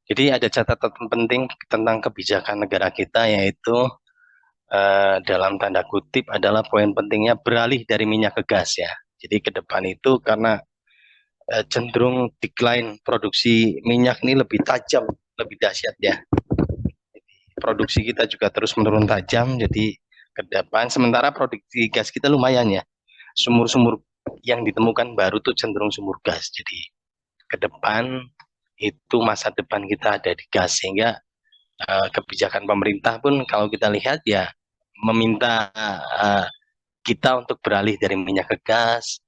Jadi ada catatan penting tentang kebijakan negara kita, yaitu dalam tanda kutip adalah poin pentingnya beralih dari minyak ke gas ya. Jadi ke depan itu karena cenderung decline produksi minyak ini lebih tajam, lebih dahsyat ya. Produksi kita juga terus menurun tajam, jadi ke depan sementara produksi gas kita lumayan ya. Sumur-sumur yang ditemukan baru tuh cenderung sumur gas. Jadi ke depan itu masa depan kita ada di gas, sehingga kebijakan pemerintah pun kalau kita lihat ya meminta kita untuk beralih dari minyak ke gas,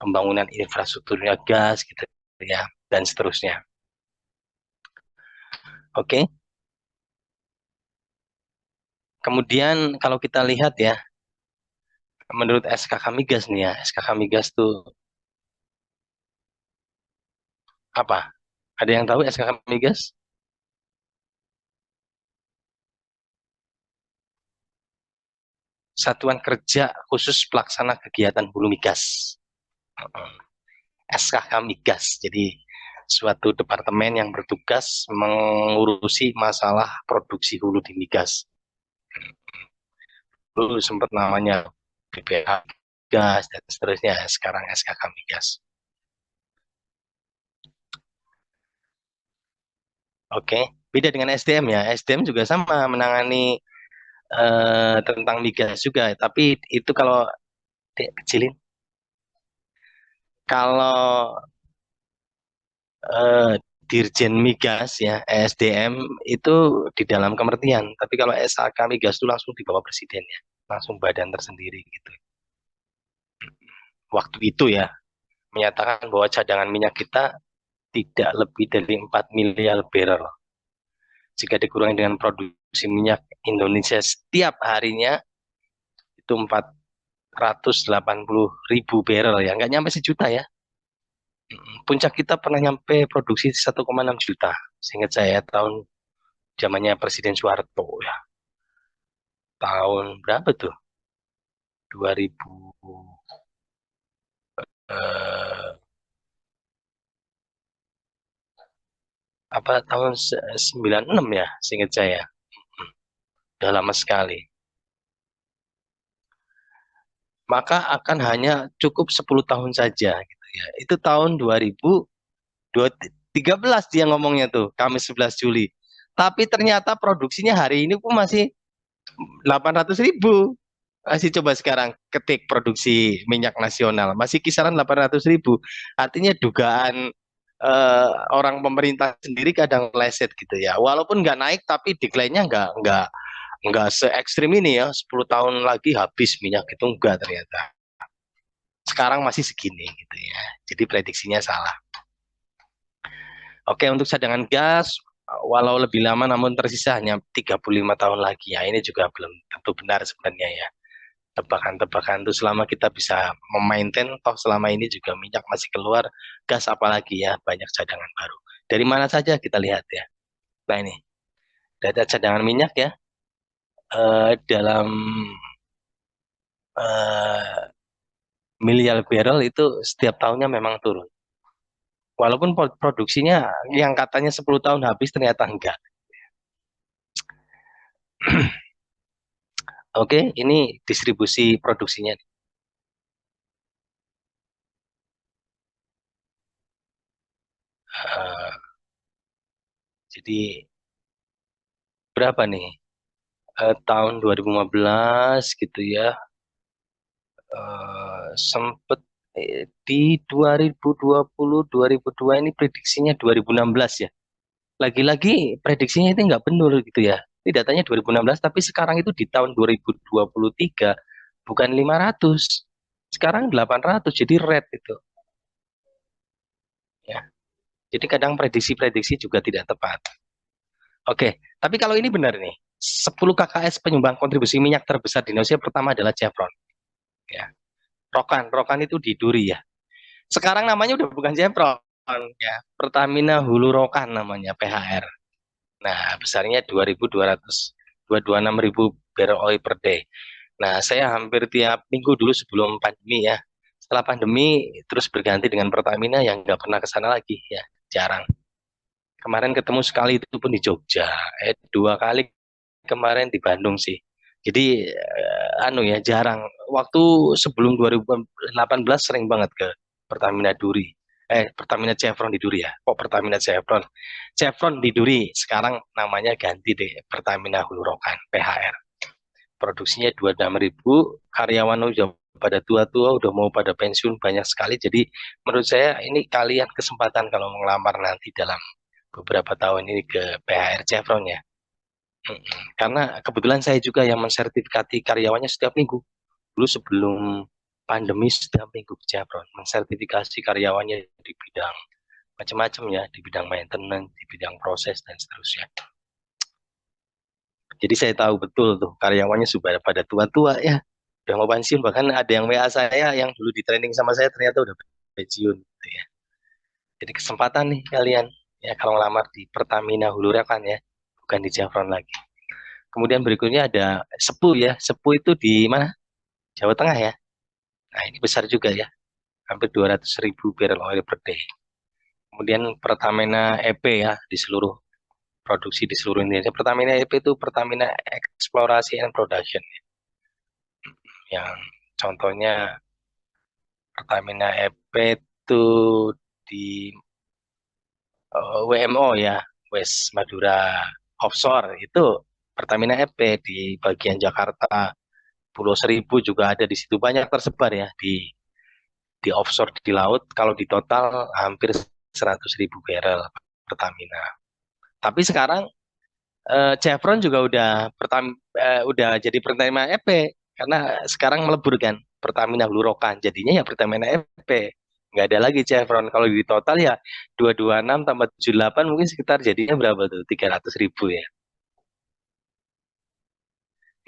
pembangunan infrastrukturnya gas gitu ya, dan seterusnya. Oke. Kemudian kalau kita lihat ya, menurut SKK Migas nih ya, SKK Migas tuh apa? Ada yang tahu SKK Migas? Satuan Kerja Khusus Pelaksana Kegiatan Hulu Migas. SKK Migas. Jadi suatu departemen yang bertugas mengurusi masalah produksi hulu di migas. Dulu sempat namanya BPH Gas dan seterusnya. Sekarang SKK Migas. Oke, beda dengan SDM ya. SDM juga sama menangani tentang migas juga, tapi itu kalau kecilin. Kalau eh, Dirjen Migas ya, SDM itu di dalam kementerian, tapi kalau SAK Migas itu langsung di bawah presiden ya, langsung badan tersendiri gitu. Waktu itu ya menyatakan bahwa cadangan minyak kita tidak lebih dari 4 miliar barrel. Jika dikurangi dengan produksi minyak Indonesia setiap harinya itu 480.000 barrel ya, nggak nyampe sejuta ya. Puncak kita pernah nyampe produksi 1,6 juta. Seingat saya tahun zamannya Presiden Soeharto ya. Tahun berapa tuh? 2000 eh, apa tahun 96 ya, seingat saya. Udah lama sekali. Maka akan hanya cukup 10 tahun saja gitu ya. Itu tahun 2013 dia ngomongnya tuh, Kamis 11 Juli. Tapi ternyata produksinya hari ini pun masih 800.000. Masih coba sekarang ketik produksi minyak nasional, masih kisaran 800.000. Artinya dugaan orang pemerintah sendiri kadang leset gitu ya. Walaupun nggak naik, tapi decline-nya nggak se ekstrim ini ya. 10 tahun lagi habis minyak itu enggak ternyata. Sekarang masih segini gitu ya. Jadi prediksinya salah. Oke, untuk cadangan gas, walau lebih lama namun tersisa hanya 35 tahun lagi ya. Ini juga belum tentu benar sebenarnya ya. Tebakan-tebakan itu selama kita bisa memaintain, toh selama ini juga minyak masih keluar, gas apalagi ya, banyak cadangan baru. Dari mana saja kita lihat ya. Nah ini, data cadangan minyak ya, dalam eh, miliar barrel itu setiap tahunnya memang turun. Walaupun produksinya yang katanya 10 tahun habis ternyata enggak. Oke, ini distribusi produksinya. Eh, jadi berapa nih? Tahun 2015 gitu ya, sempet di 2020 2002 ini prediksinya 2016 ya. Lagi-lagi prediksinya itu nggak benar gitu ya. Ini datanya 2016 tapi sekarang itu di tahun 2023 bukan 500. Sekarang 800 jadi red itu ya. Jadi kadang prediksi-prediksi juga tidak tepat. Oke, tapi kalau ini benar nih. 10 KKS penyumbang kontribusi minyak terbesar di Indonesia pertama adalah Chevron ya. Rokan itu di Duri ya. Sekarang namanya udah bukan Chevron ya, Pertamina Hulu Rokan namanya PHR. Nah, besarnya 2.226.000 barrel oil per day. Nah, saya hampir tiap minggu dulu sebelum pandemi ya. Setelah pandemi terus berganti dengan Pertamina yang nggak pernah ke sana lagi ya, jarang. Kemarin ketemu sekali itu pun di Jogja. Dua kali kemarin di Bandung sih. Jadi anu ya jarang. Waktu sebelum 2018 sering banget ke Pertamina Duri. Pertamina Chevron di Duri ya. Kok Pertamina Chevron? Chevron di Duri. Sekarang namanya ganti deh Pertamina Hulu Rokan PHR. Produksinya 26.000, karyawan udah pada tua-tua, udah mau pada pensiun banyak sekali. Jadi menurut saya ini kalian kesempatan kalau mau ngelamar nanti dalam beberapa tahun ini ke PHR Chevron ya. Karena kebetulan saya juga yang mensertifikati karyawannya setiap minggu. Dulu sebelum pandemi setiap minggu ke Chevron mensertifikasi karyawannya di bidang macam-macam ya, di bidang maintenance, di bidang proses dan seterusnya. Jadi saya tahu betul tuh karyawannya sudah pada tua-tua ya, udah mau pensiun. Bahkan ada yang WA saya yang dulu di training sama saya ternyata udah pensiun gitu ya. Jadi kesempatan nih kalian ya kalau ngelamar di Pertamina Hulu Rekan ya, bukan di Chevron lagi. Kemudian berikutnya ada Sepu ya. Sepu itu di mana? Jawa Tengah ya. Nah ini besar juga ya, hampir 200.000 barrel oil per day. Kemudian Pertamina EP ya, di seluruh produksi di seluruh Indonesia. Pertamina EP itu Pertamina Eksplorasi and Production. Yang contohnya Pertamina EP itu di WMO ya, West Madura Offshore itu Pertamina EP di bagian Jakarta, Pulau Seribu juga ada di situ, banyak tersebar ya di offshore di laut. Kalau di total hampir 100.000 barrel Pertamina. Tapi sekarang Chevron juga udah jadi Pertamina EP karena sekarang melebur kan Pertamina Blue Rokan, jadinya ya Pertamina EP, nggak ada lagi Chevron. Kalau di total ya 226 tambah 78 mungkin sekitar jadinya berapa tuh, 300.000 ya.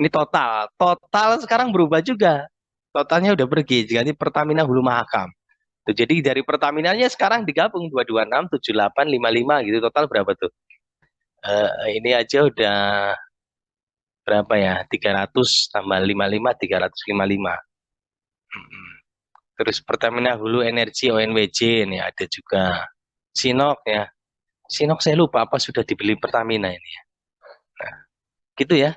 Ini total sekarang berubah juga, totalnya udah pergi jadi Pertamina Hulu Mahakam tuh. Jadi dari Pertaminanya sekarang digabung 226 78 55 gitu, total berapa tuh. Ini aja udah berapa ya, 300 tambah 55, 355. Mm-mm. Terus Pertamina Hulu Energi ONWJ ini ada juga. Sinok ya, Sinok saya lupa apa sudah dibeli Pertamina ini ya. Nah, gitu ya.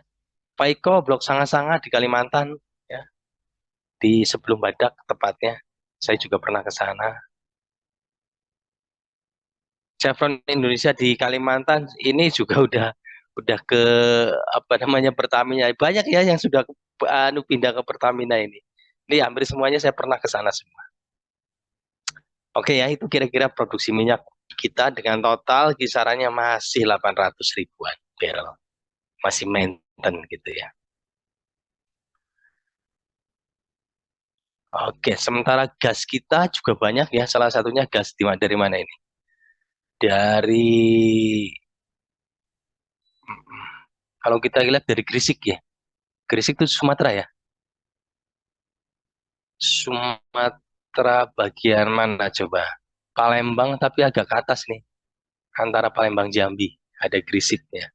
Paiko Blok Sanga-Sanga di Kalimantan ya, di sebelum Badak tepatnya. Saya juga pernah ke sana. Chevron Indonesia di Kalimantan ini juga udah ke apa namanya Pertamina. Banyak ya yang sudah pindah ke Pertamina ini. Ini hampir semuanya saya pernah ke sana semua. Oke ya, itu kira-kira produksi minyak kita dengan total kisarannya masih 800 ribuan barrel. Masih maintain gitu ya. Oke, sementara gas kita juga banyak ya. Salah satunya gas dari mana ini? Dari kalau kita lihat dari Gresik ya. Gresik itu Sumatera ya. Sumatera bagian mana coba? Palembang tapi agak ke atas nih. Antara Palembang Jambi ada Gresiknya.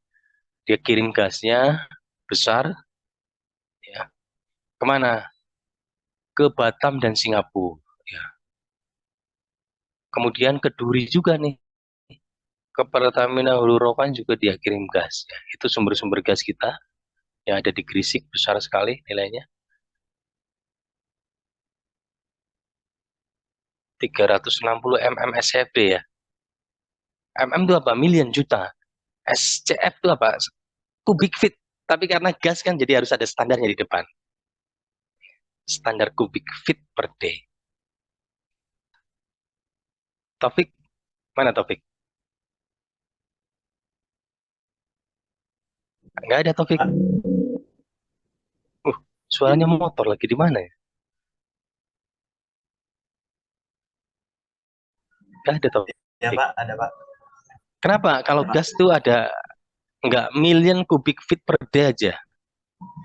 Dia kirim gasnya besar ya. Kemana? Ke Batam dan Singapura. Ya. Kemudian ke Duri juga nih. Ke Pertamina Hulu Rokan juga dia kirim gas. Ya. Itu sumber-sumber gas kita yang ada di Gresik besar sekali nilainya. 360 mmscfd ya. Mm itu apa? Million juta. SCF itu apa? Kubik feet. Tapi karena gas kan jadi harus ada standarnya di depan. Standar kubik feet per day. Taufik, mana Taufik? Nggak ada Taufik. Uh, suaranya motor lagi di mana ya? Nggak ada Ya Taufik. Pak, ada Pak. Kenapa? Kalau Ada Pak. gas tuh ada nggak million kubik feet per day aja.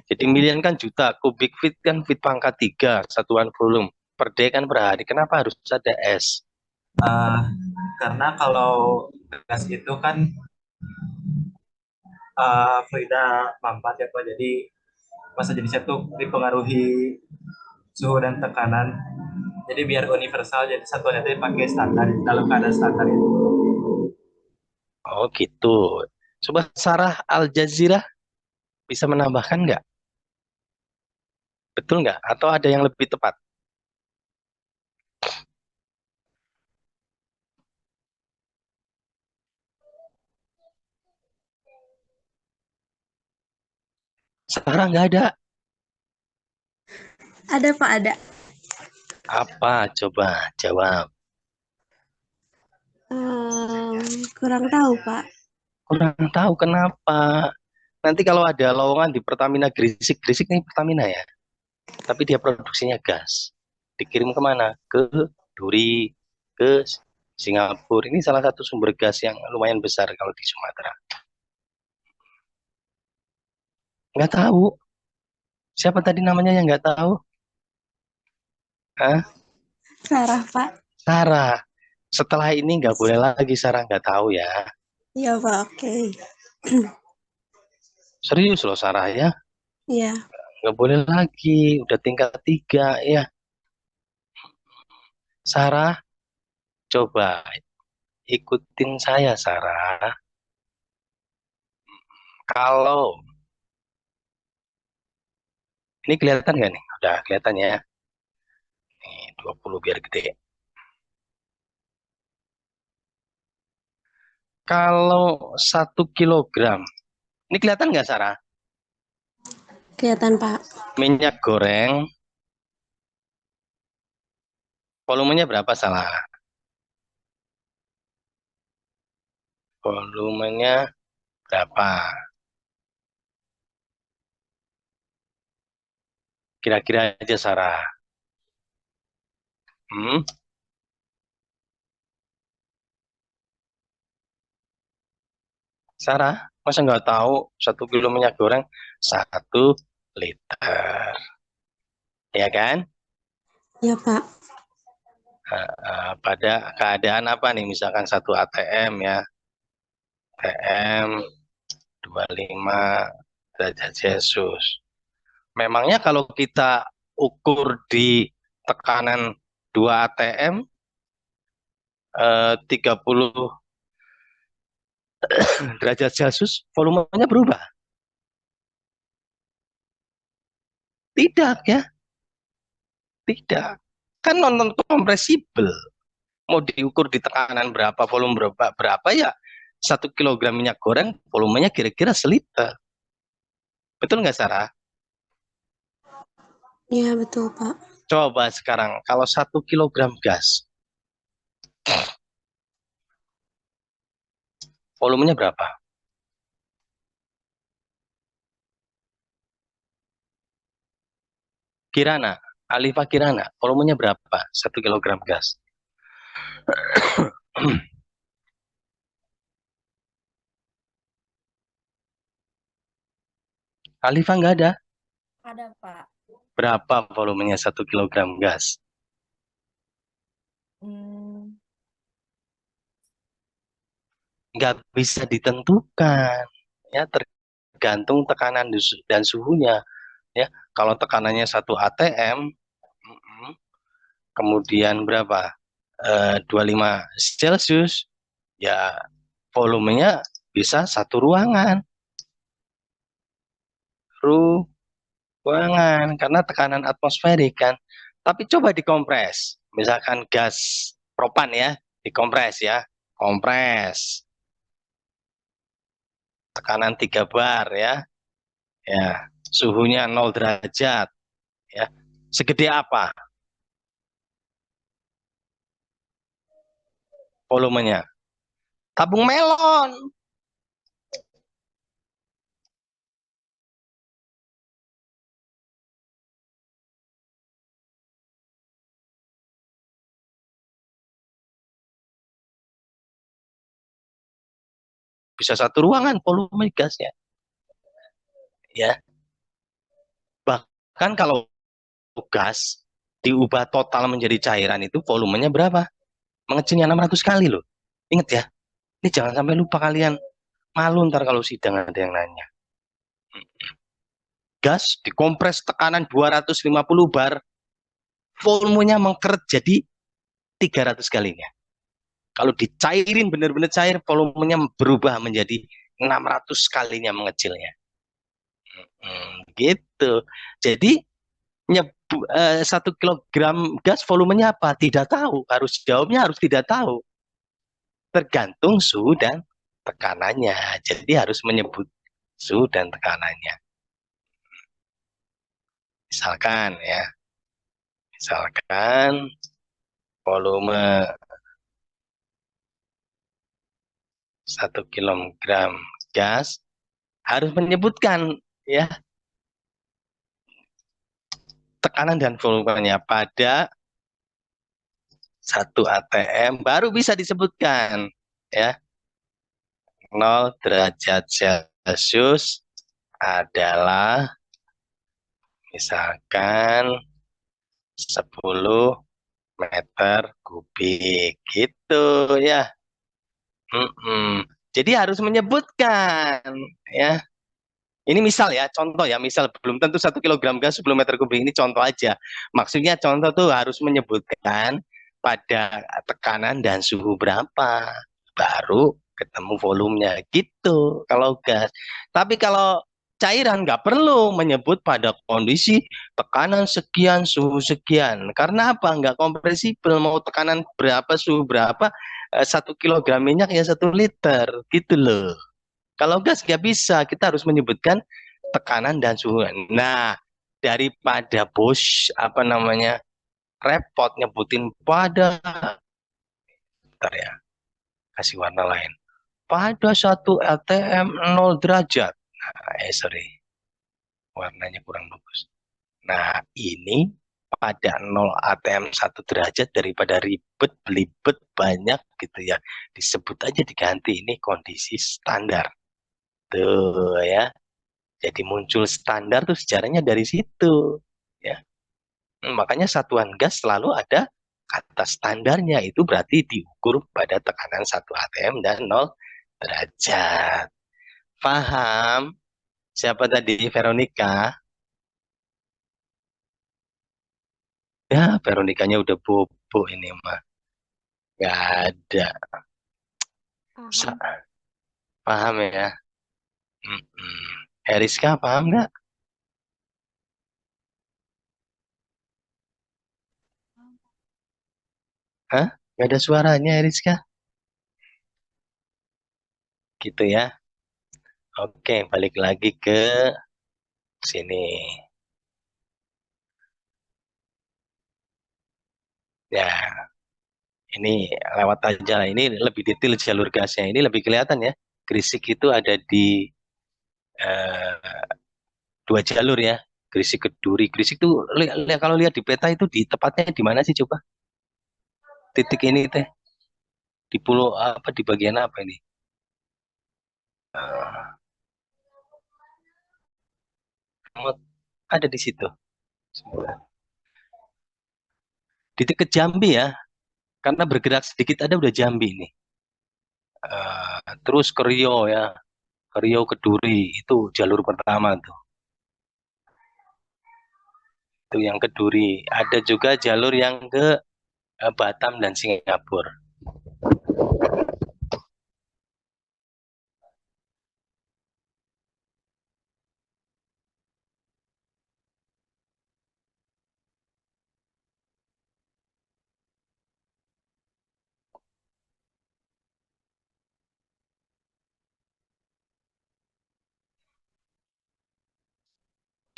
Jadi million kan juta, kubik feet kan feet pangkat 3, satuan volume. Per day kan per hari. Kenapa harus ada S? Eh, karena kalau gas itu kan fluida mampat ya Pak. Jadi masa jenisnya tuh dipengaruhi suhu dan tekanan. Jadi biar universal, jadi satuannya itu pakai standar dalam keadaan standar itu. Oh gitu. Coba Sarah Al Jazeera bisa menambahkan nggak? Betul nggak? Atau ada yang lebih tepat? Sarah nggak ada. Ada Pak, ada. Apa? Coba jawab. Kurang tahu Pak. Kurang tahu kenapa. Nanti kalau ada lowongan di Pertamina Gresik, Gresik ini Pertamina ya. Tapi dia produksinya gas. Dikirim kemana? Ke Duri, ke Singapura. Ini salah satu sumber gas yang lumayan besar kalau di Sumatera. Nggak tahu. Siapa tadi namanya yang nggak tahu? Hah? Sarah Pak. Sarah. Setelah ini nggak boleh lagi Sarah nggak tahu ya. Iya Pak, oke. Serius loh Sarah ya. Iya. Nggak boleh lagi. Udah tingkat 3 ya. Sarah, coba ikutin saya Sarah. Kalau ini kelihatan nggak nih? Udah kelihatan ya. Nih, 20 biar gede. Kalau 1 kilogram, ini kelihatan nggak Sarah? Kelihatan Pak. Minyak goreng, volumenya berapa salah? Volumenya berapa? Kira-kira aja Sarah. Hmm? Sarah, masa nggak tahu 1 kilo minyak goreng 1 liter, ya kan? Iya Pak. Pada keadaan apa nih? Misalkan 1 ATM ya, ATM 25 derajat Celcius. Memangnya kalau kita ukur di tekanan 2 ATM 30 derajat Celcius, volumenya berubah? Tidak ya, tidak. Kan non kompresibel. Mau diukur di tekanan berapa, volume berapa ya, 1 kilogram minyak goreng volumenya kira-kira seliter. Betul nggak Sarah? Iya betul Pak. Coba sekarang kalau 1 kilogram gas, volumenya berapa? Kirana, Alifa Kirana, volumenya berapa? 1 kilogram gas. Alifa nggak ada. Ada, Pak. Berapa volumenya 1 kilogram gas? Hmm, Nggak bisa ditentukan. Ya, tergantung tekanan dan suhunya. Ya, kalau tekanannya 1 ATM, kemudian berapa? 25 Celcius, ya volumenya bisa 1 ruangan. Ruangan, karena tekanan atmosferik kan. Tapi coba dikompres. Misalkan gas propan ya, dikompres ya. Kompres. Tekanan 3 bar ya. Ya, suhunya 0 derajat ya. Segede apa volumenya? Tabung melon. Bisa 1 ruangan volume gasnya. Ya, bahkan kalau gas diubah total menjadi cairan itu volumenya berapa? Mengecilnya 600 kali loh. Ingat ya, ini jangan sampai lupa kalian. Malu ntar kalau sidang ada yang nanya. Gas dikompres tekanan 250 bar, volumenya mengkeret jadi 300 kalinya. Kalau dicairin benar-benar cair, volumenya berubah menjadi 600 kalinya mengecilnya. Gitu. Jadi 1 kilogram gas volumenya apa? Tidak tahu. Harus jawabnya harus tidak tahu. Tergantung suhu dan tekanannya. Jadi harus menyebut suhu dan tekanannya. Misalkan volume 1 kilogram gas harus menyebutkan ya tekanan dan volumenya pada 1 atm baru bisa disebutkan ya. 0 derajat Celcius adalah misalkan 10 meter kubik gitu ya. Jadi harus menyebutkan ya. Ini misal ya, contoh ya, misal belum tentu 1 kilogram gas 10 meter kubik, ini contoh aja. Maksudnya contoh tuh harus menyebutkan pada tekanan dan suhu berapa, baru ketemu volumenya gitu kalau gas. Tapi kalau cairan nggak perlu menyebut pada kondisi tekanan sekian, suhu sekian. Karena apa? Nggak kompresibel, mau tekanan berapa, suhu berapa, 1 kilogram minyak ya 1 liter, gitu loh. Kalau gas nggak bisa, kita harus menyebutkan tekanan dan suhu. Nah, daripada repot nyebutin pada, bentar ya, kasih warna lain. Pada 1 atm 0 derajat. Nah, sorry, warnanya kurang bagus. Nah, ini pada 0 atm 1 derajat daripada ribet, belibet, banyak gitu ya. Disebut aja diganti, ini kondisi standar. Tuh ya. Jadi muncul standar tuh sejarahnya dari situ ya. Makanya satuan gas selalu ada kata standarnya, itu berarti diukur pada tekanan 1 atm dan 0 derajat. Paham? Siapa tadi? Veronica? Ya, Veronicanya udah bobo ini mah. Gak ada. Paham. Paham ya? Heriska paham nggak? Hah? Gak ada suaranya Heriska? Gitu ya. Oke, balik lagi ke sini. Ya, ini lewat aja. Ini lebih detail jalur gasnya. Ini lebih kelihatan ya. Grisik itu ada di 2 jalur ya. Grisik ke Duri. Grisik tuh kalau lihat di peta itu di tepatnya di mana sih coba? Titik ini teh di pulau apa, di bagian apa ini? Ada di situ. Di dekat Jambi ya. Karena bergerak sedikit ada udah Jambi ini. Terus ke Riau ya. Ke Riau ke Duri itu jalur pertama tuh. Itu yang ke Duri. Ada juga jalur yang ke Batam dan Singapura.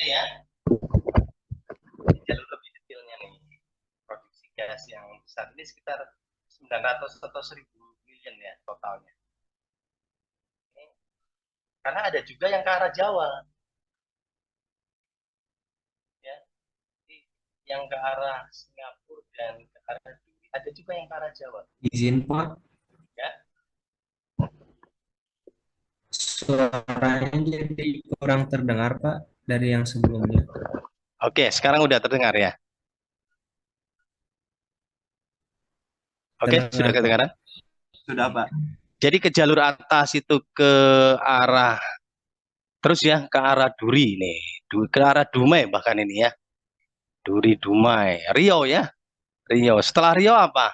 Ya, jalur lebih detailnya nih. Produksi gas yang besar ini sekitar 900 atau 1000 miliar ya totalnya. Karena ada juga yang ke arah Jawa. Ya, yang ke arah Singapura dan ke arah Duri. Ada juga yang ke arah Jawa. Izin Pak, Ya. suaranya jadi kurang terdengar Pak dari yang sebelumnya. Oke, sekarang udah terdengar ya. Oke, Terdengar, sudah Pak. kedengaran? Sudah, Pak. Jadi ke jalur atas itu ke arah terus ya ke arah Duri nih, ke arah Dumai bahkan ini ya. Duri Dumai, Riau ya. Riau. Setelah Riau apa?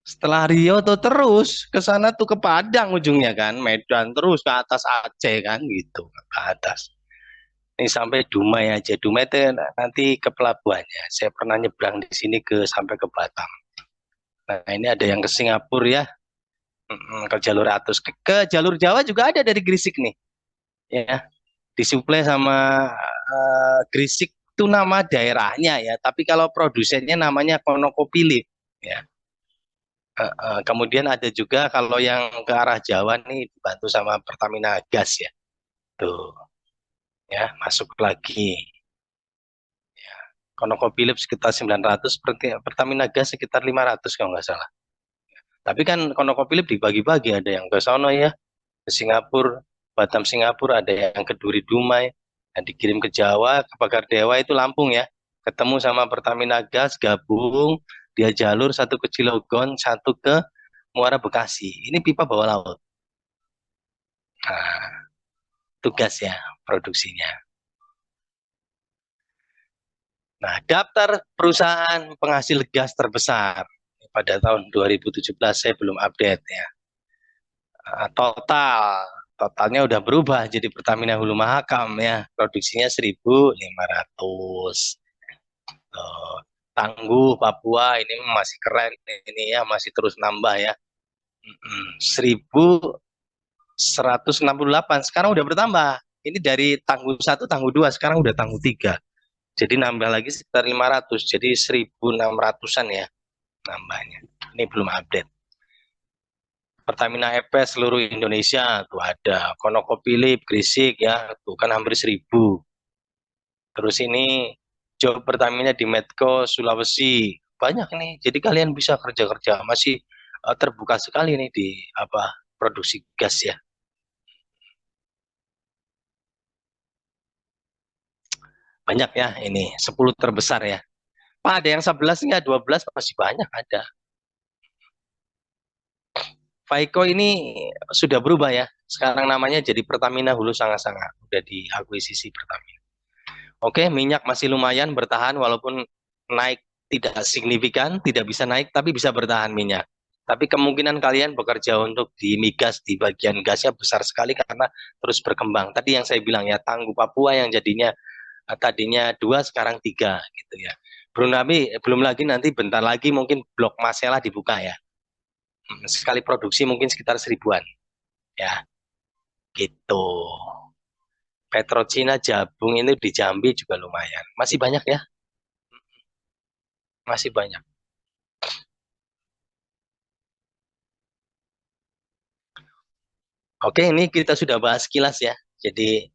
Setelah Riau tuh terus ke sana tuh ke Padang ujungnya kan, Medan terus ke atas Aceh kan gitu ke atas. Ini sampai Dumai aja. Dumai itu nanti ke pelabuhannya. Saya pernah nyebrang di sini ke sampai ke Batam. Nah, ini ada yang ke Singapura ya, ke jalur Atus. Ke jalur Jawa juga ada dari Gresik nih, ya. Disuplai sama Gresik itu nama daerahnya ya, tapi kalau produsennya namanya ConocoPhillips ya. Kemudian ada juga kalau yang ke arah Jawa nih dibantu sama Pertamina Gas ya. Tuh, ya, masuk lagi. Ya. ConocoPhillips sekitar 900, Pertamina Gas sekitar 500 kalau nggak salah. Tapi kan ConocoPhillips dibagi-bagi, ada yang ke sono ya, ke Singapura, Batam Singapura, ada yang ke Duri Dumai, yang dikirim ke Jawa, ke Pagardewa itu Lampung ya. Ketemu sama Pertamina Gas, gabung, dia jalur satu ke Cilegon, satu ke Muara Bekasi. Ini pipa bawah laut. Nah, tugas ya produksinya. Nah, daftar perusahaan penghasil gas terbesar pada tahun 2017 saya belum update ya. Totalnya udah berubah jadi Pertamina Hulu Mahakam ya, produksinya 1.500. Tuh. Tangguh Papua ini masih keren ini ya, masih terus nambah ya. 1.168 sekarang udah bertambah. Ini dari Tangguh 1, Tangguh 2, sekarang udah Tangguh 3. Jadi nambah lagi sekitar 500, jadi 1.600-an ya nambahnya. Ini belum update. Pertamina EP seluruh Indonesia tuh ada, ConocoPhillips Gresik ya, tuh kan hampir 1.000. Terus ini job Pertamina di Medco Sulawesi banyak nih. Jadi kalian bisa kerja-kerja, masih terbuka sekali nih di apa produksi gas ya. Banyak ya ini 10 terbesar ya. Pak ada yang 11 enggak, 12 masih banyak ada. Faiko ini sudah berubah ya. Sekarang namanya jadi Pertamina Hulu Sanga-Sanga. Udah diakuisisi Pertamina. Oke, minyak masih lumayan bertahan walaupun naik tidak signifikan, tidak bisa naik tapi bisa bertahan minyak. Tapi kemungkinan kalian bekerja untuk di migas di bagian gasnya besar sekali karena terus berkembang. Tadi yang saya bilang ya, Tangguh Papua yang jadinya tadinya 2 sekarang 3 gitu ya. Belum lagi nanti bentar lagi mungkin blok Masela dibuka ya. Sekali produksi mungkin sekitar 1.000-an ya. Gitu. Petrocina Jabung ini di Jambi juga lumayan. Masih banyak ya, masih banyak. Oke, ini kita sudah bahas kilas ya. Jadi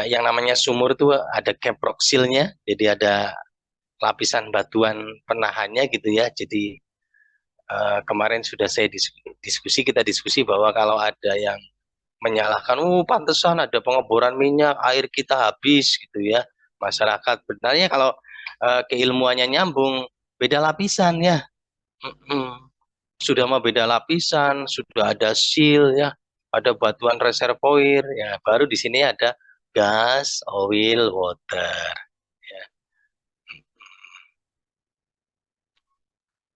yang namanya sumur itu ada caproxilnya, jadi ada lapisan batuan penahannya gitu ya. Jadi kemarin sudah saya kita diskusi bahwa kalau ada yang menyalahkan, pantesan ada pengeboran minyak, air kita habis gitu ya. Masyarakat benarnya kalau keilmuannya nyambung, beda lapisan ya. Sudah mau beda lapisan, sudah ada seal ya, ada batuan reservoir ya, baru di sini ada gas, oil, water ya.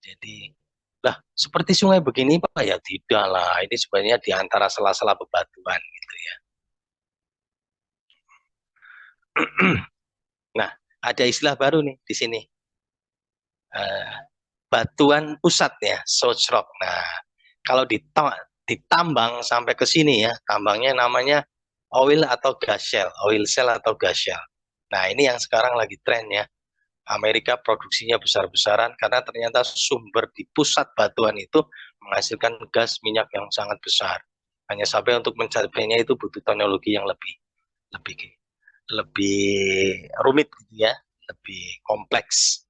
Jadi lah seperti sungai begini Pak ya tidak lah, ini sebenarnya di antara sela-sela bebatuan gitu ya. Nah, ada istilah baru nih di sini. Uh, Batuan pusat ya, source rock. Nah, kalau ditambang sampai ke sini ya, tambangnya namanya oil atau gas shell, oil shell atau gas shell. Nah, ini yang sekarang lagi tren ya. Amerika produksinya besar-besaran karena ternyata sumber di pusat batuan itu menghasilkan gas minyak yang sangat besar. Hanya sampai untuk mencapainya itu butuh teknologi yang lebih lebih lebih rumit gitu ya, lebih kompleks.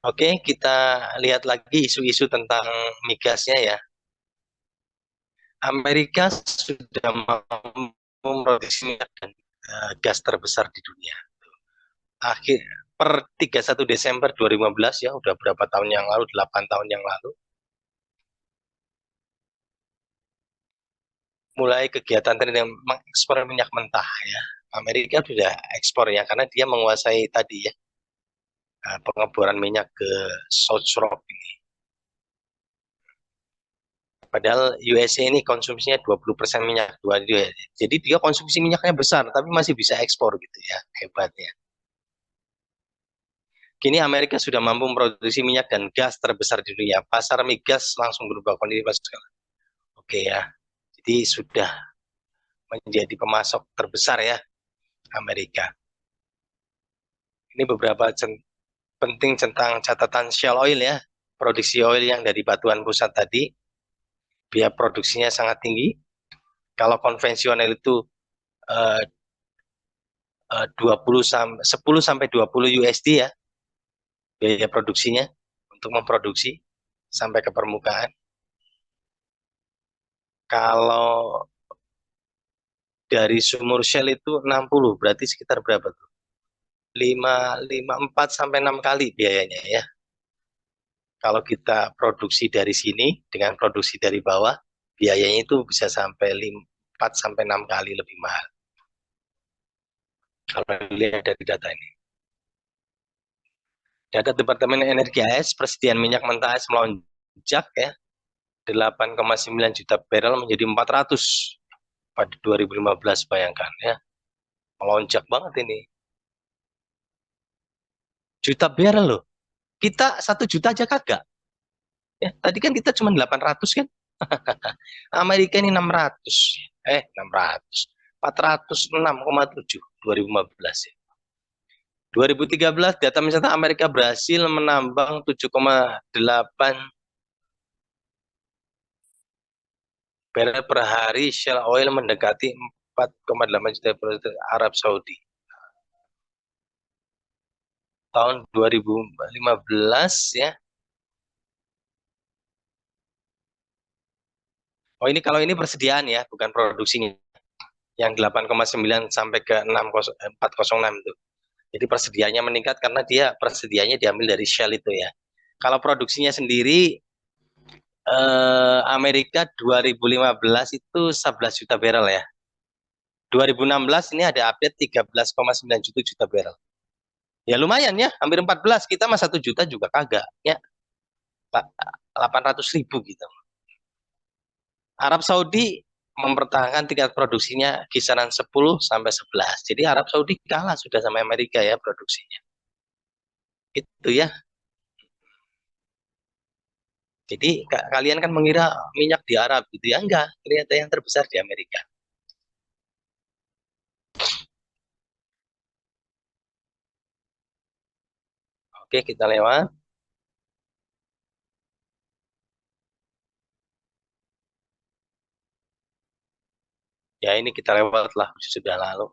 Oke, kita lihat lagi isu-isu tentang migasnya ya. Amerika sudah memproduksi minyak dan gas terbesar di dunia. Akhir per 31 Desember 2015 ya, udah berapa tahun yang lalu, 8 tahun yang lalu, mulai kegiatan dengan mengekspor minyak mentah ya. Amerika sudah ekspor ya, karena dia menguasai tadi ya, pengeboran minyak ke South Rock ini. Padahal USA ini konsumsinya 20% minyak. Jadi dia konsumsi minyaknya besar, tapi masih bisa ekspor gitu ya, hebatnya. Kini Amerika sudah mampu memproduksi minyak dan gas terbesar di dunia. Pasar migas langsung berubah kondisi. Oke ya, jadi sudah menjadi pemasok terbesar ya Amerika. Ini beberapa penting tentang catatan Shell Oil ya. Produksi oil yang dari batuan pusat tadi, biaya produksinya sangat tinggi. Kalau konvensional itu 10 sampai 20 USD ya, biaya produksinya untuk memproduksi sampai ke permukaan. Kalau dari sumur Shell itu 60, berarti sekitar berapa tuh? 4 sampai 6 kali biayanya ya. Kalau kita produksi dari sini dengan produksi dari bawah, biayanya itu bisa sampai 4 sampai 6 kali lebih mahal. Kalau dilihat dari data ini. Data Departemen Energi AS, persediaan minyak mentah AS melonjak ya, 8,9 juta barrel menjadi 400 pada 2015, bayangkan ya. Melonjak banget ini. Juta barrel loh. Kita 1 juta aja kagak. Ya, tadi kan kita cuma 800 kan. Amerika ini 600. 600. 406,7 2015 ya. 2013 data misalnya Amerika berhasil menambang 7,8 barrel per hari. Shell Oil mendekati 4,8 juta barrel Arab Saudi. Tahun 2015 ya. Oh ini kalau ini persediaan ya, bukan produksinya. Yang 8,9 sampai ke 406 itu. Jadi persediaannya meningkat karena dia persediaannya diambil dari Shell itu ya. Kalau produksinya sendiri Amerika 2015 itu 11 juta barrel ya. 2016 ini ada update 13,9 juta barrel. Ya lumayan ya, hampir 14. Kita mah 1 juta juga kagak ya. 800.000 gitu. Arab Saudi mempertahankan tingkat produksinya kisaran 10 sampai 11. Jadi Arab Saudi kalah sudah sama Amerika ya produksinya. Itu ya. Jadi kalian kan mengira minyak di Arab gitu ya, enggak, ternyata yang terbesar di Amerika. Oke, kita lewat. Ya ini kita lewat lah, sudah lalu.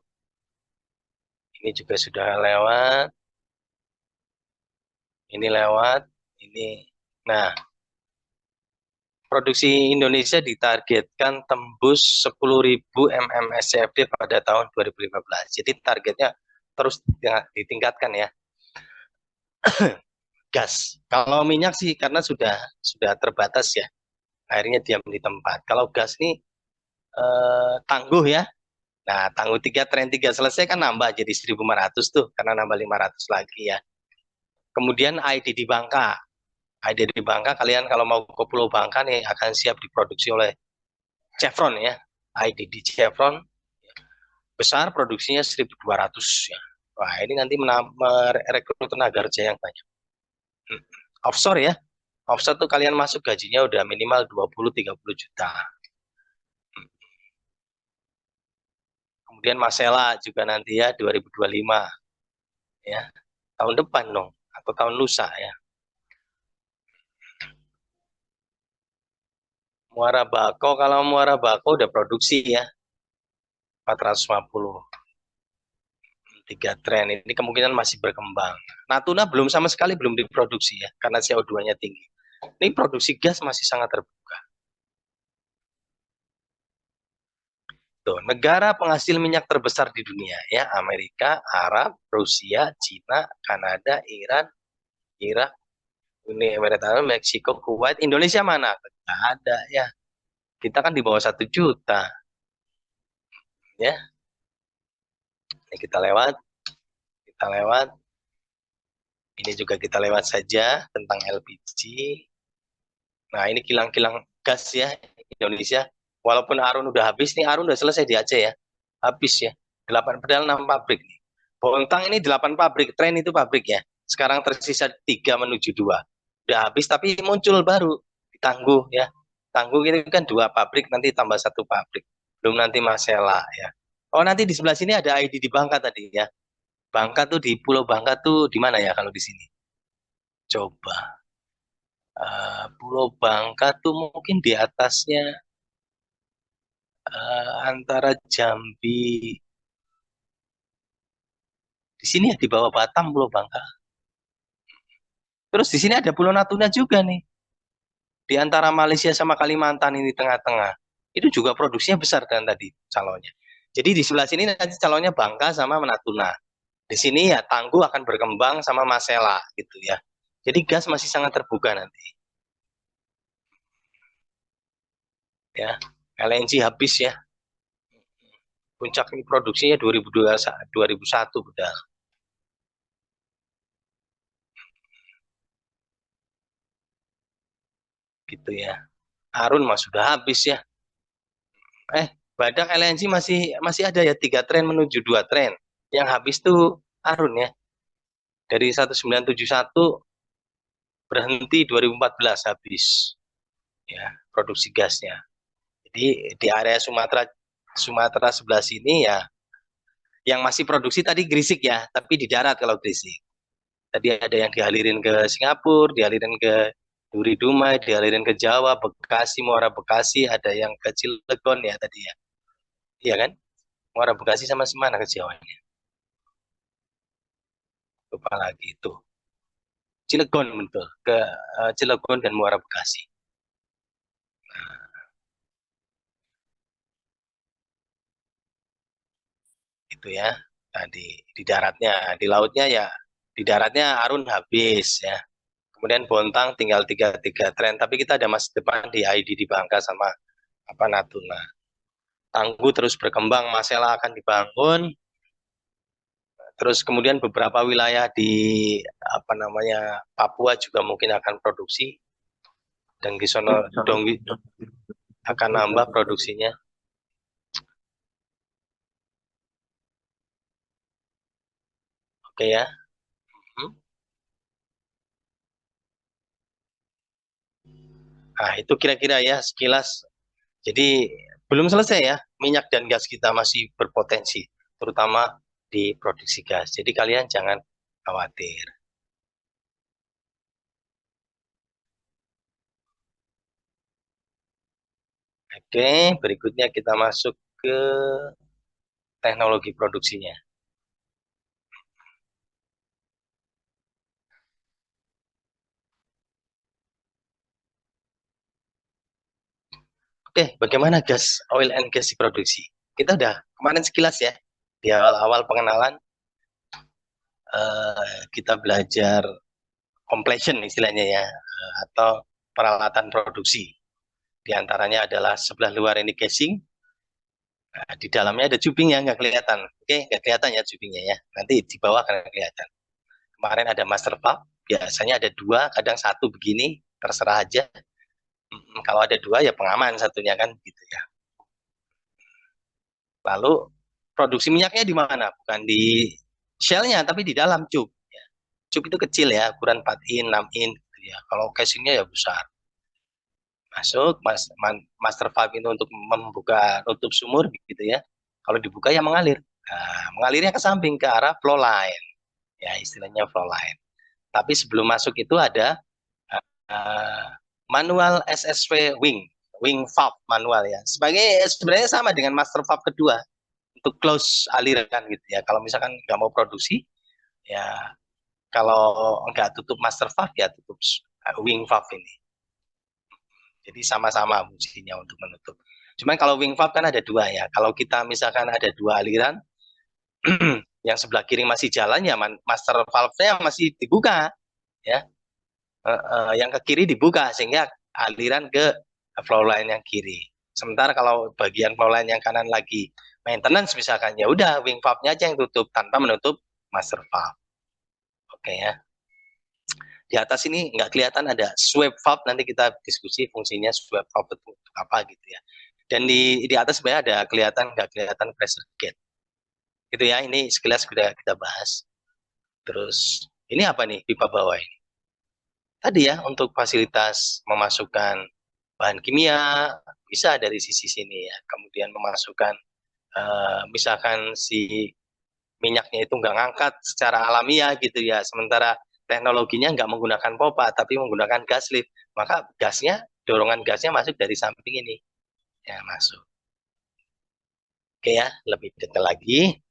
Ini juga sudah lewat. Ini lewat. Ini. Nah, produksi Indonesia ditargetkan tembus 10.000 mmSCFD pada tahun 2015. Jadi targetnya terus ditingkatkan ya. Gas. Kalau minyak sih karena sudah terbatas ya. Akhirnya diam di tempat. Kalau gas nih tangguh ya. Nah, tangguh 3, tren 3 selesai kan nambah jadi 1.500 tuh, karena nambah 500 lagi ya. Kemudian IDD Bangka. IDD Bangka kalian kalau mau ke Pulau Bangka nih akan siap diproduksi oleh Chevron ya. IDD Chevron besar, produksinya 1.200 ya. Wah, ini nanti merekrut tenaga kerja yang banyak. Offshore ya. Offshore tuh kalian masuk gajinya udah minimal 20-30 juta. Kemudian Masela juga nanti ya 2025 ya, tahun depan dong atau tahun lusa ya. Muara Bako, kalau Muara Bako udah produksi ya 450. 3 tren ini kemungkinan masih berkembang. Natuna belum sama sekali belum diproduksi ya karena CO2-nya tinggi. Ini produksi gas masih sangat terbuka. Tuh, negara penghasil minyak terbesar di dunia ya, Amerika, Arab, Rusia, Cina, Kanada, Iran, Irak, Uni Emirat Arab, Meksiko, Kuwait. Indonesia mana? Tidak ada ya. Kita kan di bawah 1 juta. Ya. Ini kita lewat. Ini juga kita lewat saja tentang LPG. Nah, ini kilang-kilang gas ya Indonesia. Walaupun Arun udah habis nih, Arun udah selesai di Aceh ya. Habis ya. 8 padahal 6 pabrik nih. Bontang ini 8 pabrik, tren itu pabrik ya. Sekarang tersisa 3 menuju 2. Udah habis tapi muncul baru Tangguh ya. Tangguh ini kan 2 pabrik, nanti tambah 1 pabrik. Belum nanti Masela ya. Oh, nanti di sebelah sini ada ID di Bangka tadi ya. Bangka tuh di Pulau Bangka tuh di mana ya kalau di sini? Coba. Pulau Bangka tuh mungkin di atasnya antara Jambi. Di sini ya di bawah Batam Pulau Bangka. Terus di sini ada Pulau Natuna juga nih. Di antara Malaysia sama Kalimantan ini tengah-tengah. Itu juga produksinya besar kan tadi calonnya. Jadi di sebelah sini nanti calonnya Bangka sama Natuna. Di sini ya Tangguh akan berkembang sama Masela gitu ya. Jadi gas masih sangat terbuka nanti. Ya, LNG habis ya. Puncak ini produksinya 2001 udah. Gitu ya. Arun mah sudah habis ya. Badak LNG masih ada ya 3 tren menuju 2 tren. Yang habis tuh Arun ya. Dari 1971 berhenti 2014 habis. Ya, produksi gasnya. Jadi di area Sumatera sebelah sini ya yang masih produksi tadi Gresik ya, tapi di darat kalau Gresik. Tadi ada yang dialirin ke Singapura, dialirin ke Duri Dumai, dialirin ke Jawa, Bekasi, Muara Bekasi, ada yang ke Cilegon ya tadi ya. Iya kan? Muara Bekasi sama semana ke Jawa. Lupa lagi itu. Cilegon betul, ke Cilegon dan Muara Bekasi. Itu ya. Nah, di daratnya, di lautnya ya, di daratnya Arun habis ya. Kemudian Bontang tinggal 3 tren, tapi kita ada masa depan di ID di Bangka sama Natuna. Tangguh terus berkembang, Masela akan dibangun. Terus kemudian beberapa wilayah di Papua juga mungkin akan produksi. Dan di sono Donggi akan nambah produksinya. Oke ya. Nah, itu kira-kira ya sekilas. Jadi belum selesai ya, minyak dan gas kita masih berpotensi, terutama di produksi gas. Jadi kalian jangan khawatir. Oke, berikutnya kita masuk ke teknologi produksinya. Oke, bagaimana gas, oil and gas diproduksi? Kita udah kemarin sekilas ya, di awal-awal pengenalan kita belajar completion istilahnya ya, atau peralatan produksi. Di antaranya adalah sebelah luar ini casing, di dalamnya ada cupingnya, nggak kelihatan. Oke, nggak kelihatan ya cupingnya ya. Nanti di bawah akan kelihatan. Kemarin ada master valve, biasanya ada 2, kadang 1 begini, terserah aja. Kalau ada 2 ya pengaman satunya kan gitu ya. Lalu produksi minyaknya di mana? Bukan di shellnya, tapi di dalam cup. Ya. Cup itu kecil ya, ukuran 4 in, 6 in. Gitu ya. Kalau casingnya ya besar. Masuk, master valve itu untuk membuka tutup sumur gitu ya. Kalau dibuka ya mengalir. Nah, mengalirnya ke samping ke arah flow line. Ya, istilahnya flow line. Tapi sebelum masuk itu ada manual SSV wing valve manual ya. Sebenarnya sama dengan master valve kedua untuk close aliran gitu ya. Kalau misalkan nggak mau produksi ya, kalau nggak tutup master valve ya tutup wing valve ini. Jadi sama-sama fungsinya untuk menutup. Cuman kalau wing valve kan ada 2 ya. Kalau kita misalkan ada 2 aliran, yang sebelah kiri masih jalan ya master valve-nya masih dibuka ya. Yang ke kiri dibuka sehingga aliran ke flow line yang kiri. Sementara kalau bagian flow line yang kanan lagi maintenance misalkan, ya udah wing valve-nya aja yang tutup tanpa menutup master valve. Oke ya. Di atas ini nggak kelihatan ada sweep valve, nanti kita diskusi fungsinya sweep valve itu apa gitu ya. Dan di atas sebenarnya ada nggak kelihatan pressure gate. Gitu ya, ini sekilas sudah kita bahas. Terus ini apa nih pipa bawah ini? Tadi ya untuk fasilitas memasukkan bahan kimia bisa dari sisi sini ya. Kemudian memasukkan misalkan si minyaknya itu nggak ngangkat secara alamiah gitu ya, sementara teknologinya nggak menggunakan pompa tapi menggunakan gas lift, maka dorongan gasnya masuk dari samping ini ya, masuk. Oke ya, lebih detail lagi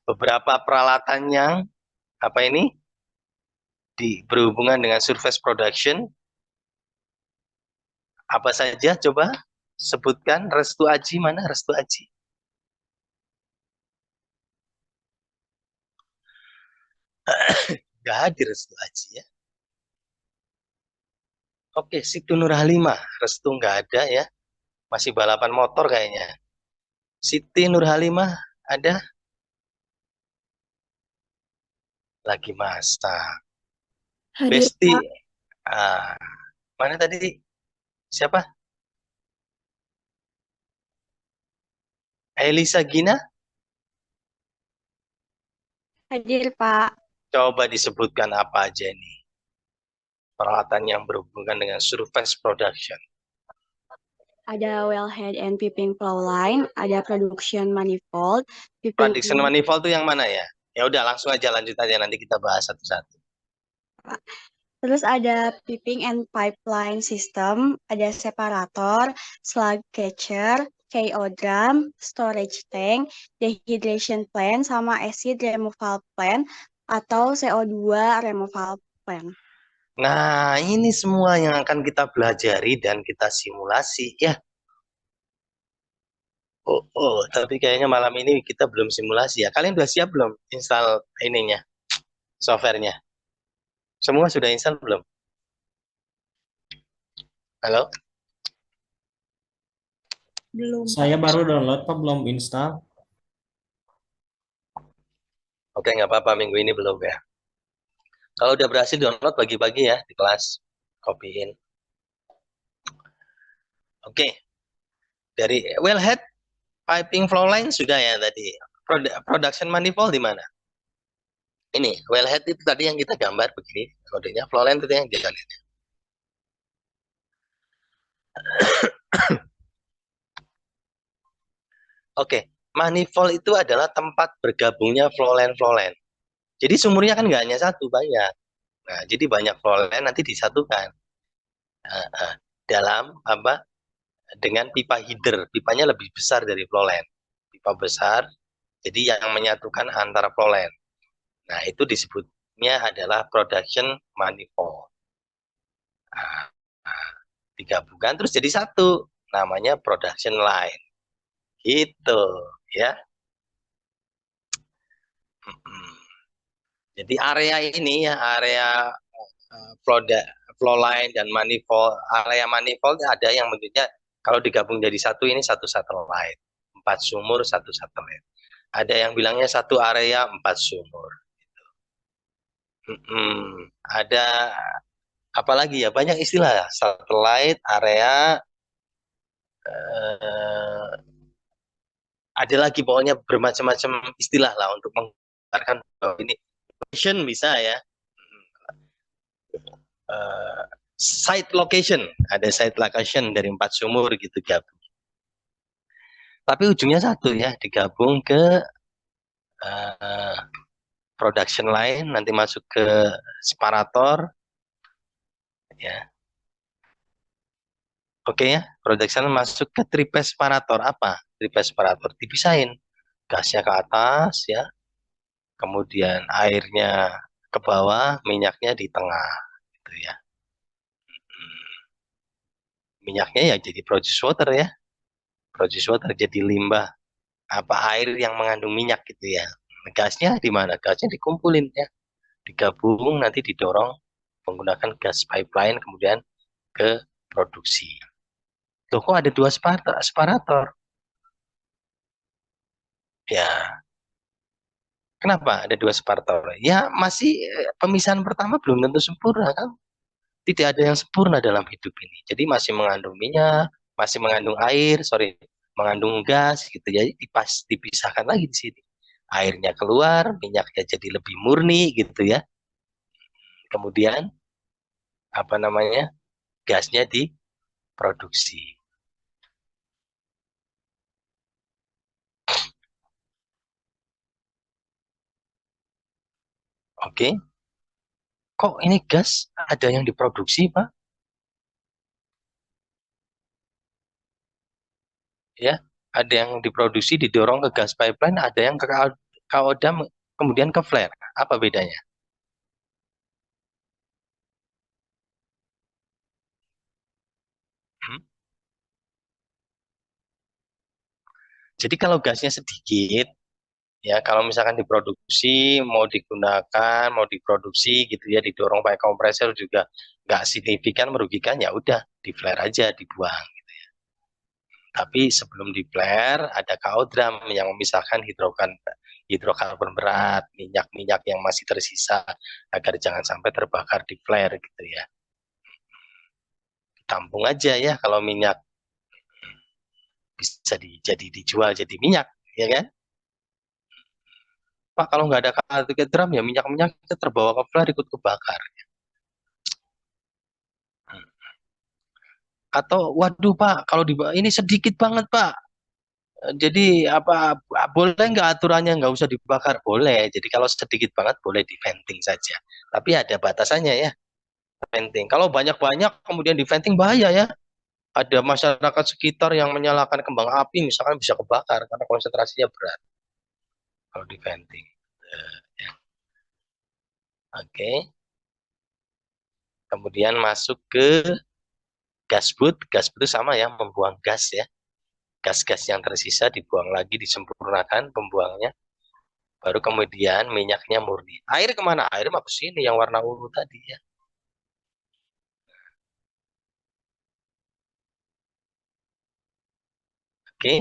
beberapa peralatan yang apa ini berhubungan dengan surface production apa saja, coba sebutkan. Restu Aji, mana Restu Aji? Nggak hadir Restu Aji ya. Oke, Situ Nurhalimah, Restu nggak ada ya, masih balapan motor kayaknya. Siti Nurhalimah ada? Lagi masak. Hadir, Besti, Pak. mana tadi? Siapa? Elisa Gina? Hadir, Pak. Coba disebutkan apa aja ini peralatan yang berhubungan dengan surface production. Ada wellhead and piping flow line, ada production manifold, piping Production manifold itu yang mana ya? Ya udah langsung aja, lanjut aja, nanti kita bahas satu-satu. terus ada piping and pipeline system, ada separator, slug catcher, KO drum, storage tank, dehydration plant, sama acid removal plant atau CO2 removal plant. Nah, ini semua yang akan kita pelajari dan kita simulasi ya. Tapi kayaknya malam ini kita belum simulasi ya. Kalian udah siap belum install ininya, softwarenya? Semua sudah install belum? Halo? Belum, Saya baru download, Pak, belum install. Oke, nggak apa-apa, minggu ini belum ya. Kalau udah berhasil download, bagi-bagi ya di kelas, copyin. Oke, dari wellhead, piping flow line sudah ya tadi. Production manifold di mana? Ini, wellhead itu tadi yang kita gambar begini, kodenya. Flow line itu yang kita lihat. Oke, manifold itu adalah tempat bergabungnya flow line. Jadi sumurnya kan nggak hanya satu, banyak. Nah, jadi banyak flow line nanti disatukan dalam apa? Dengan pipa header. Pipanya lebih besar dari flow line. Pipa besar, jadi yang menyatukan antara flow line. Nah, itu disebutnya adalah production manifold. Nah, digabungkan terus jadi satu, namanya production line. Gitu, ya. Jadi area ini ya, area flow line dan manifold. Area manifold ada yang bentuknya kalau digabung jadi satu, ini satu satelit. 4 sumur, satu satelit. Ada yang bilangnya satu area 4 sumur. Ada apalagi ya, banyak istilah, satelit, area, ada lagi pokoknya bermacam-macam istilah lah untuk menggambarkan bahwa ini location bisa ya. Site location, ada site location dari 4 sumur gitu gabung. Tapi ujungnya satu ya, digabung ke production line, nanti masuk ke separator ya. Oke ya, production masuk ke triphase separator. Apa? Triphase separator dipisahin. Gasnya ke atas ya. Kemudian airnya ke bawah, minyaknya di tengah gitu ya. Minyaknya ya jadi produce water ya. Produce water jadi limbah apa air yang mengandung minyak gitu ya. Gasnya di mana? Gasnya dikumpulin ya. Digabung nanti didorong menggunakan gas pipeline kemudian ke produksi. Loh, kok ada 2 separator? Ya, kenapa ada dua separator? Ya, masih pemisahan pertama belum tentu sempurna kan? Tidak ada yang sempurna dalam hidup ini. Jadi masih mengandung minyak, masih mengandung air, sorry, mengandung gas gitu ya. Dipisahkan lagi di sini. Airnya keluar, minyaknya jadi lebih murni gitu ya. Kemudian apa namanya? Gasnya diproduksi. Oke. Kok ini gas ada yang diproduksi, Pak? Ya, ada yang diproduksi didorong ke gas pipeline, ada yang ke kaoda kemudian ke flare. Apa bedanya? Hmm? Jadi kalau gasnya sedikit, ya kalau misalkan diproduksi, mau digunakan, mau diproduksi gitu ya, didorong pakai kompresor juga nggak signifikan merugikan, ya udah di flare aja, dibuang. Tapi sebelum di flare ada kaodram yang memisahkan hidrokarbon berat, minyak-minyak yang masih tersisa agar jangan sampai terbakar di flare gitu ya. Tampung aja ya kalau minyak bisa jadi dijual jadi minyak, ya kan? Pak kalau nggak ada kaodram ya minyak-minyaknya terbawa ke flare ikut kebakar. Atau waduh Pak kalau ini sedikit banget Pak. Jadi apa boleh nggak aturannya nggak usah dibakar? Boleh. Jadi kalau sedikit banget boleh di venting saja. Tapi ada batasannya ya venting. Kalau banyak-banyak kemudian di venting bahaya ya. Ada masyarakat sekitar yang menyalakan kembang api misalkan bisa kebakar karena konsentrasinya berat kalau di venting. Ya. Oke. Kemudian masuk ke gasbut. Gasbut itu sama ya membuang gas ya. Gas-gas yang tersisa dibuang lagi disempurnakan pembuangnya. Baru kemudian minyaknya murni. Air kemana? Air mah ke sini yang warna ungu tadi ya. Oke.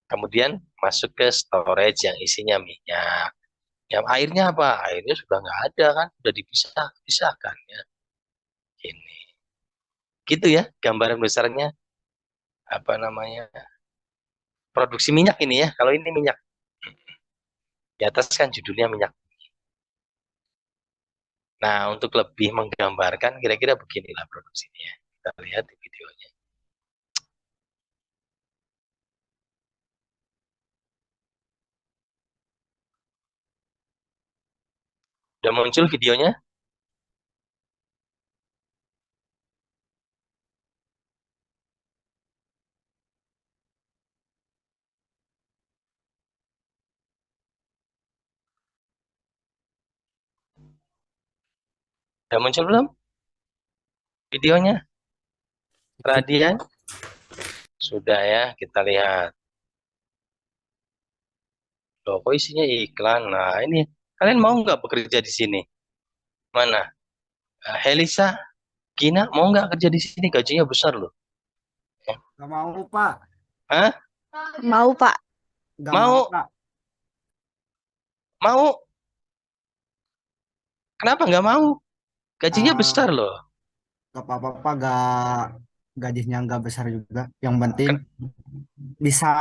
Kemudian masuk ke storage yang isinya minyak. Yang airnya apa? Airnya sudah nggak ada kan, sudah dipisahkan ya. Ini. Gitu ya gambaran besarnya apa namanya produksi minyak ini ya. Kalau ini minyak di atas kan judulnya minyak. Nah untuk lebih menggambarkan kira-kira beginilah produksinya. Kita lihat di videonya. Udah muncul videonya? Udah muncul belum videonya? Radian? Sudah ya, kita lihat. Loh, kok isinya iklan? Nah, ini kalian mau nggak bekerja di sini? Mana? Helisa, Gina, mau nggak kerja di sini? Gajinya besar loh. Gak mau, Pak. Hah? Mau, Pak. Gak mau, Mau? Pak. Mau? Kenapa nggak mau? Gajinya besar Ah, loh. gak apa-apa, Pak. Gajinya gak besar juga. Yang penting Ken- bisa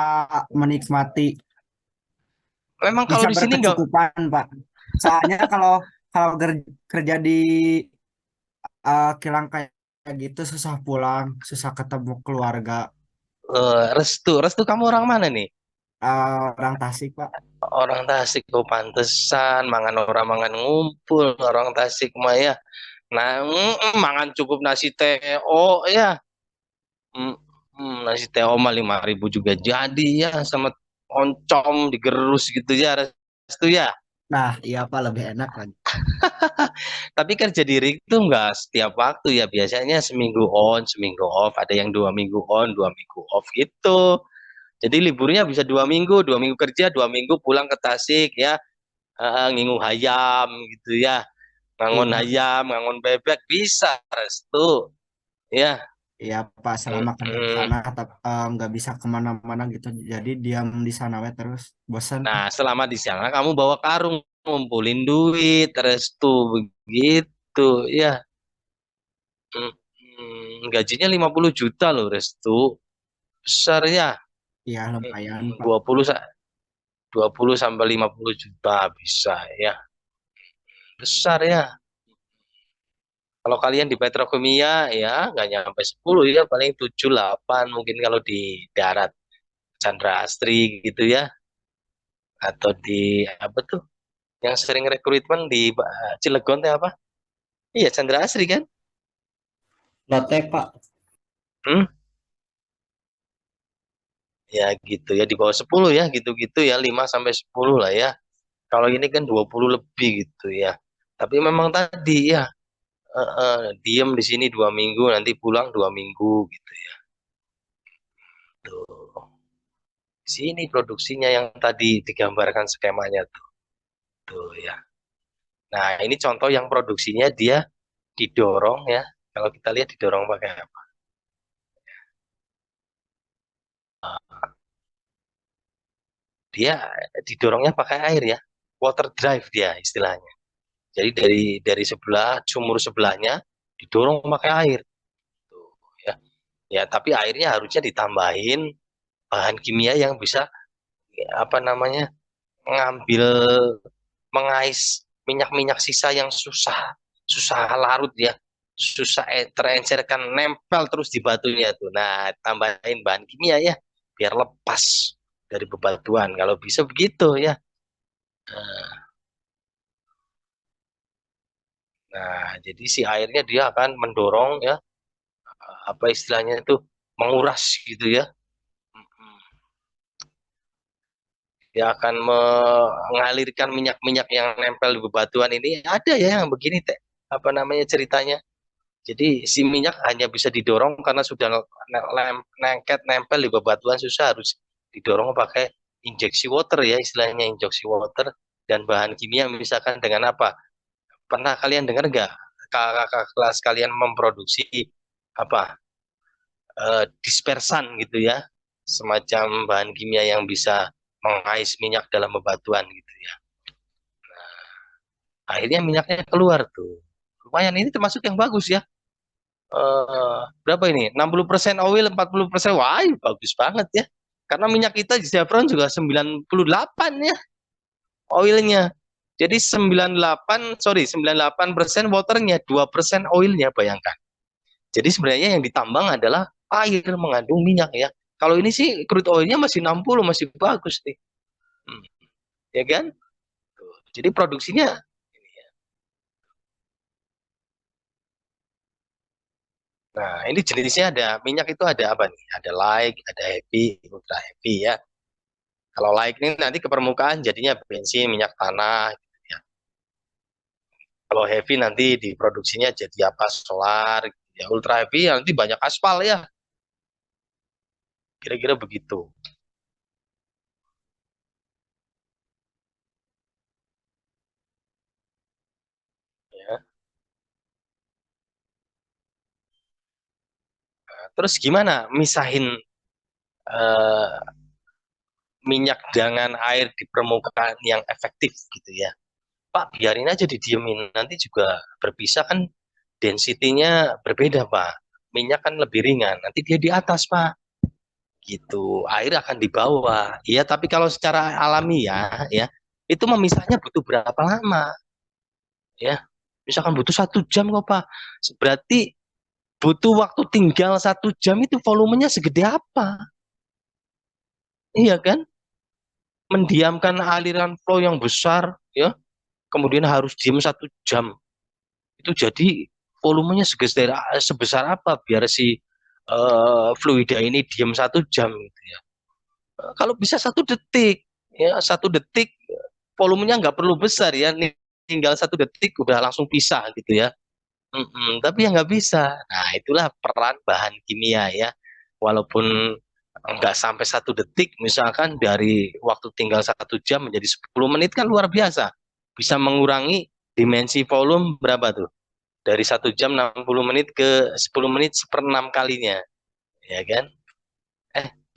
menikmati, Memang kalau bisa di sini nggak, berkecukupan, Pak. Soalnya kalau kalau kerja di kilang kayak gitu susah pulang, susah ketemu keluarga. Restu. Restu kamu orang mana nih? Orang Tasik, Pak. Orang Tasik tuh pantesan, mangan orang mangan ngumpul orang Tasik mah ya. Nah, mangan cukup nasi TO ya. Mm, nasi teh oma 5.000 juga jadi ya sama oncom digerus gitu ya restu ya. Nah, iya, Pak, lebih enak lagi. Tapi kerja di rig itu nggak setiap waktu ya biasanya seminggu on seminggu off ada yang 2 minggu on 2 minggu off gitu. Jadi liburnya bisa 2 minggu 2 minggu kerja 2 minggu pulang ke Tasik ya. Ngingu hayam gitu ya ngangon Iya. hayam ngangon bebek bisa restu ya. Ya Pak, selama kerja di Mm-mm. sana nggak bisa kemana-mana gitu. Jadi diam di sana we terus. Bosan. Nah, selama di sana kamu bawa karung, ngumpulin duit, restu begitu, ya. Gajinya 50 juta loh, restu. Besar ya. Ya lumayan Pak. 20 sampai 50 juta bisa ya. Besar ya. Kalau kalian di petrokimia ya nggak nyampe 10 ya, paling 7 8 mungkin kalau di darat Chandra Asri gitu ya, atau di apa tuh yang sering rekrutmen di Cilegon teh apa? Iya, Chandra Asri kan? Latte Pak. Hmm? Ya gitu ya, di bawah 10 ya, gitu-gitu ya, 5 sampai 10 lah ya. Kalau ini kan 20 lebih gitu ya. Tapi memang tadi ya, diem di sini 2 minggu, nanti pulang 2 minggu gitu ya. Tuh. Di sini produksinya yang tadi digambarkan skemanya tuh. Tuh ya. Nah, ini contoh yang produksinya dia didorong ya. Kalau kita lihat didorong pakai apa? Dia didorongnya pakai air ya. Water drive dia istilahnya. Jadi dari sebelah sumur sebelahnya didorong pakai air. Tuh, ya. Ya, tapi airnya harusnya ditambahin bahan kimia yang bisa ya, apa namanya? Ngambil mengais minyak-minyak sisa yang susah susah larut ya, susah terencerkan, nempel terus di batunya tuh. Nah, tambahin bahan kimia ya biar lepas dari bebatuan kalau bisa begitu ya. Nah, jadi si airnya dia akan mendorong ya, apa istilahnya itu, menguras gitu ya. Dia akan mengalirkan minyak-minyak yang nempel di bebatuan ini. Ada ya yang begini teh, apa namanya ceritanya. Jadi si minyak hanya bisa didorong karena sudah lengket nempel di bebatuan, susah, harus didorong pakai injeksi water ya, istilahnya injeksi water. Dan bahan kimia misalkan dengan apa? Pernah kalian dengar nggak kakak kelas kalian memproduksi apa, dispersan gitu ya, semacam bahan kimia yang bisa mengais minyak dalam bebatuan gitu ya. Akhirnya minyaknya keluar tuh. Lumayan, ini termasuk yang bagus ya. Berapa ini? 60% oil, 40%. Wah, bagus banget ya. Karena minyak kita di Chevron juga 98 ya oilnya. Jadi 98, sorry, 98% waternya, 2% oilnya, bayangkan. Jadi sebenarnya yang ditambang adalah air mengandung minyak ya. Kalau ini sih crude oilnya masih 60, masih bagus nih. Hmm, ya kan? Tuh. Jadi produksinya. Nah, ini jenisnya ada minyak itu ada apa nih? Ada light, ada heavy, ultra heavy ya. Kalau light ini nanti ke permukaan jadinya bensin, minyak tanah gitu ya. Kalau heavy nanti diproduksinya jadi apa? Solar gitu ya. Ultra heavy ya nanti banyak aspal ya. Kira-kira begitu ya. Terus gimana misahin eh, minyak dengan air di permukaan yang efektif gitu ya? Pak, biarin aja didiemin, nanti juga berpisah kan, density-nya berbeda Pak. Minyak kan lebih ringan, nanti dia di atas Pak. Gitu, air akan di bawah. Iya, tapi kalau secara alamiah ya, itu memisahnya butuh berapa lama ya? Misalkan butuh 1 jam kok Pak. Berarti butuh waktu tinggal 1 jam itu volumenya segede apa? Iya kan? Mendiamkan aliran flow yang besar ya, kemudian harus diam 1 jam. Itu jadi volumenya sebesar apa biar si fluida ini diam 1 jam gitu ya. Kalau bisa 1 detik, ya 1 detik volumenya nggak perlu besar ya, tinggal 1 detik udah langsung pisah gitu ya. Tapi ya nggak bisa. Nah, itulah peran bahan kimia ya. Walaupun nggak sampai 1 detik, misalkan dari waktu tinggal 1 jam menjadi 10 menit kan luar biasa. Bisa mengurangi dimensi volume berapa tuh? Dari 1 jam 60 menit ke 10 menit 1/6 kalinya. Ya kan?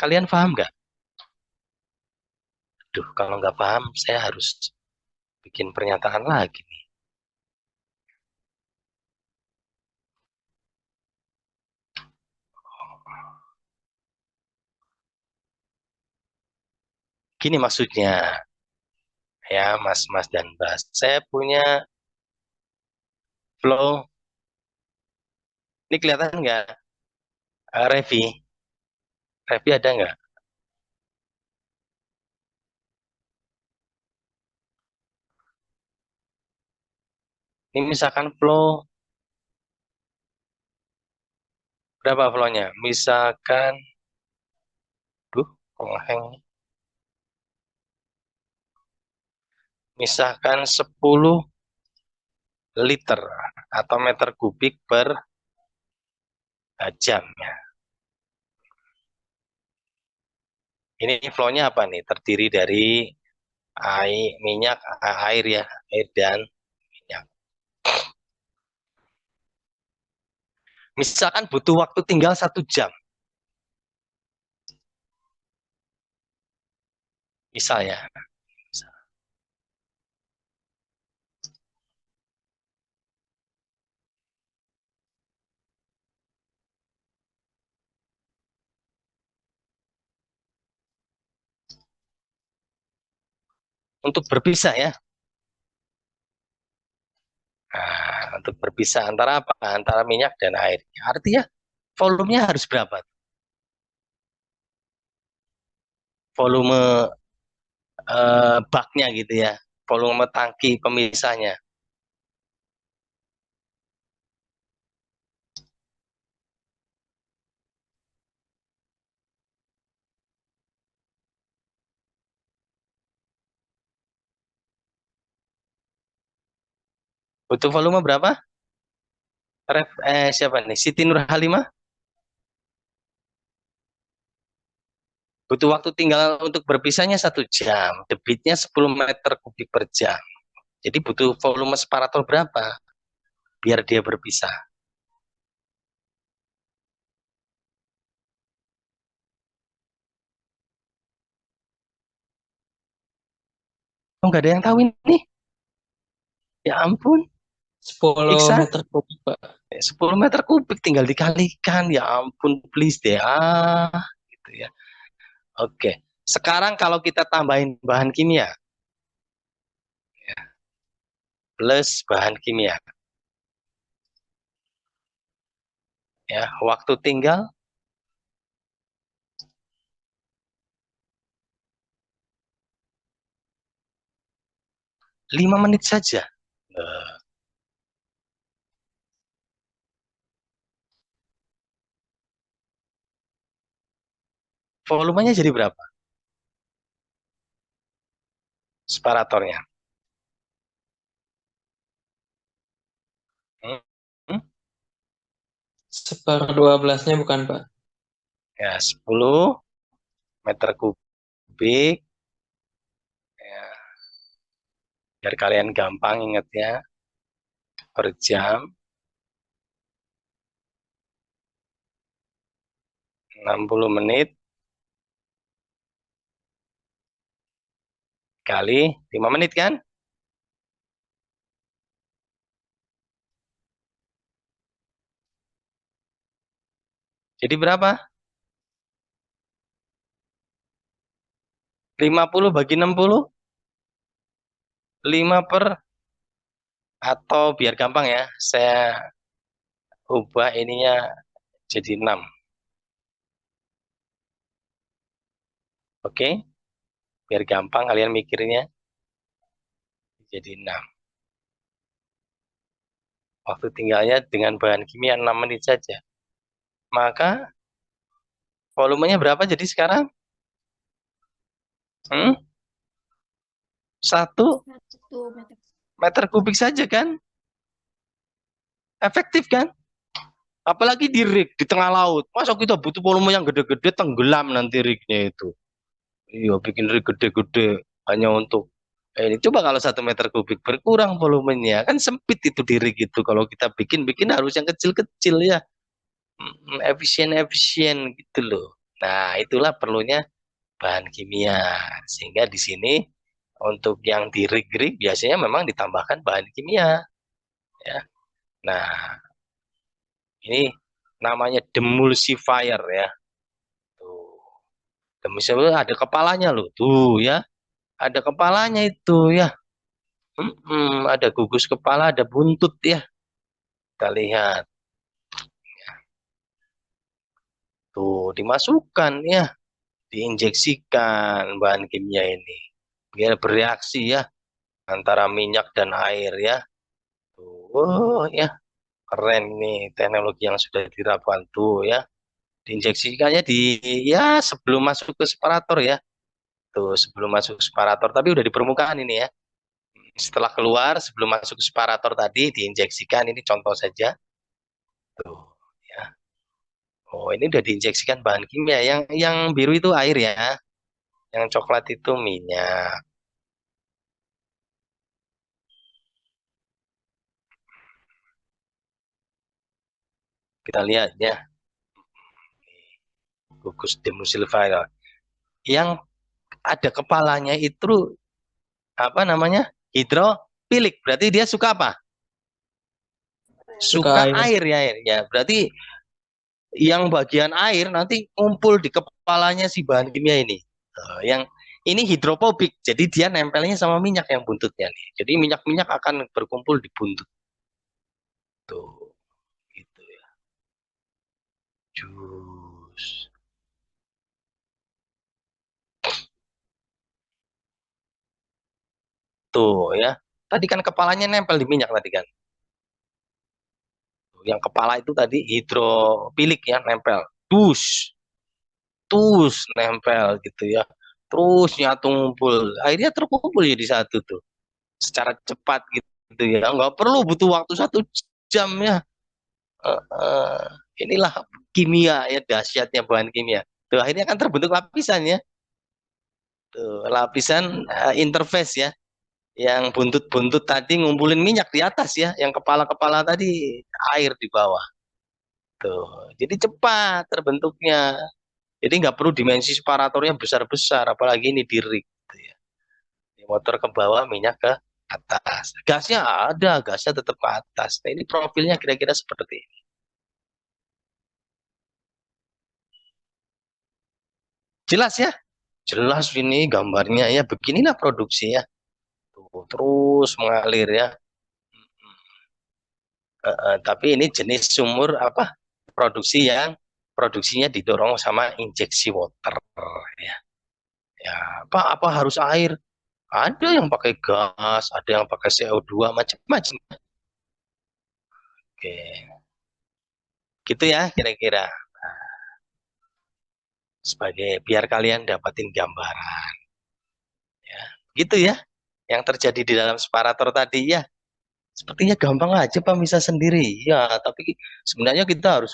Kalian paham nggak? Duh, kalau nggak paham, saya harus bikin pernyataan lagi nih. Gini maksudnya, ya Mas dan Bas. Saya punya flow. Ini kelihatan nggak? Revi, Revi ada nggak? Ini misalkan flow, berapa flow-nya? Misalkan, duh, kok ngeheng? Misalkan 10 liter atau meter kubik per jam. Ini flow-nya apa nih? Terdiri dari air, minyak, air ya, air dan minyak. Misalkan butuh waktu tinggal 1 jam. Misal ya. Untuk berpisah ya. Nah, untuk berpisah antara apa? Antara minyak dan air. Artinya volumenya harus berapa? Volume baknya gitu ya. Volume tangki pemisahnya. Butuh volume berapa? Siapa nih? Siti Nurhalimah? Butuh waktu tinggal untuk berpisahnya 1 jam. Debitnya 10 meter kubik per jam. Jadi butuh volume separator berapa? Biar dia berpisah. Oh, nggak ada yang tahu ini? Ya ampun. 10 Iksan? meter kubik, Pak. 10 meter kubik tinggal dikalikan. Ya ampun, please deh. Gitu ya. Oke. Sekarang kalau kita tambahin bahan kimia. Plus bahan kimia. Ya, waktu tinggal 5 menit saja. Volumenya jadi berapa? Separatornya. Hmm? 1/12-nya bukan, Pak. Ya, 10 meter kubik. Ya, biar kalian gampang ingatnya. Per jam. 60 menit. Kali 5 menit kan? Jadi berapa? 50 bagi 60? 5 per, atau biar gampang ya, saya ubah ininya jadi 6. Oke? Biar gampang kalian mikirnya jadi 6. Waktu tinggalnya dengan bahan kimia 6 menit saja. Maka volumenya berapa jadi sekarang? 1 1 meter. meter kubik saja kan? Efektif kan? Apalagi di rig, di tengah laut. Masa kita butuh volume yang gede-gede, tenggelam nanti rignya itu. Iya, bikin rig gede-gede hanya untuk Ini coba kalau 1 meter kubik berkurang volumenya, kan sempit itu diri gitu. Kalau kita bikin harus yang kecil-kecil ya, efisien gitu loh. Nah, itulah perlunya bahan kimia. Sehingga di sini untuk yang di rig biasanya memang ditambahkan bahan kimia. Ya. Nah, ini namanya demulsifier ya. Tuh. Demulsifier ada kepalanya loh. Tuh ya, ada kepalanya itu ya. Ada gugus kepala, ada buntut ya. Kita lihat. Tuh, dimasukkan ya, diinjeksikan bahan kimia ini. Biar bereaksi ya antara minyak dan air ya. Tuh, ya, keren nih teknologi yang sudah diterapkan tuh ya. Diinjeksikannya ya sebelum masuk ke separator ya. Tuh, sebelum masuk ke separator, tapi udah di permukaan ini ya. Setelah keluar, sebelum masuk ke separator tadi diinjeksikan, ini contoh saja. Tuh, ya. Oh, ini udah diinjeksikan bahan kimia. Yang biru itu air ya. Yang coklat itu minyak. Kita lihat ya. Gugus demulsifier. Yang ada kepalanya itu apa namanya? Hidrofilik. Berarti dia suka apa? Suka air ya, air ya. Berarti yang bagian air nanti ngumpul di kepalanya si bahan kimia ini. Yang ini hidrofobik, jadi dia nempelnya sama minyak yang buntutnya nih. Jadi minyak-minyak akan berkumpul di buntut. Tuh, gitu ya. Jus. Tuh ya. Tadi kan kepalanya nempel di minyak tadi kan. Yang kepala itu tadi hidrofilik ya, nempel. Tus nempel gitu ya. Terus nyatu ngumpul. Akhirnya terkumpul jadi satu tuh. Secara cepat gitu ya. Nggak perlu butuh waktu 1 jam ya. Inilah kimia ya, dahsyatnya bahan kimia. Tuh akhirnya kan terbentuk lapisan ya. Tuh, lapisan interface ya. Yang buntut-buntut tadi ngumpulin minyak di atas ya, yang kepala-kepala tadi air di bawah. Tuh, jadi cepat terbentuknya. Jadi nggak perlu dimensi separatornya besar-besar, apalagi ini di rig. Gitu ya. Di motor ke bawah, minyak ke atas. Gasnya ada, gasnya tetap ke atas. Nah, ini profilnya kira-kira seperti ini. Jelas ya? Jelas ini gambarnya ya, beginilah produksi ya. Tuh, terus mengalir ya. Tapi ini jenis sumur apa? Produksinya didorong sama injeksi water ya. Ya, apa harus air? Ada yang pakai gas, ada yang pakai CO2, macam-macam. Oke. Gitu ya kira-kira. Sebagai biar kalian dapatin gambaran. Ya, gitu ya. Yang terjadi di dalam separator tadi ya. Sepertinya gampang aja Pak bisa sendiri. Ya, tapi sebenarnya kita harus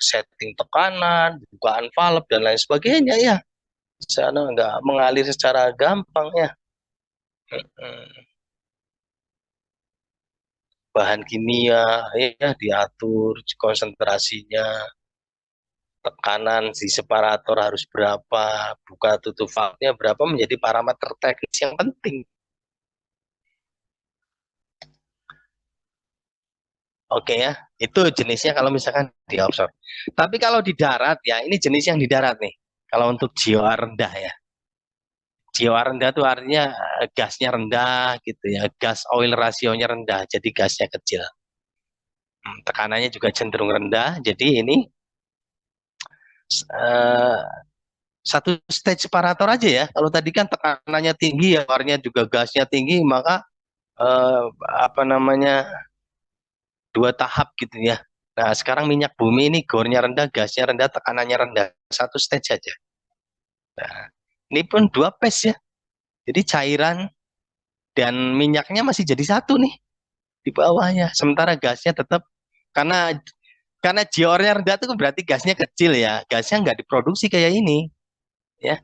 setting tekanan, bukaan valve dan lain sebagainya ya. Sana nggak mengalir secara gampang ya. Bahan kimia ya diatur konsentrasinya, tekanan di separator harus berapa, buka tutup valve-nya berapa menjadi parameter teknis yang penting. Oke ya, itu jenisnya kalau misalkan di offshore. Tapi kalau di darat ya, ini jenis yang di darat nih. Kalau untuk GOR rendah ya. GOR rendah itu artinya gasnya rendah gitu ya. Gas oil rasionya rendah, jadi gasnya kecil. Tekanannya juga cenderung rendah, jadi ini satu stage separator aja ya. Kalau tadi kan tekanannya tinggi ya, warnya juga gasnya tinggi, maka apa namanya 2 tahap gitu ya. Nah sekarang minyak bumi ini gornya rendah, gasnya rendah, tekanannya rendah, satu stage saja. Nah ini pun 2 phase ya. Jadi cairan dan minyaknya masih jadi satu nih di bawahnya. Sementara gasnya tetap karena GOR-nya rendah itu berarti gasnya kecil ya. Gasnya nggak diproduksi kayak ini ya.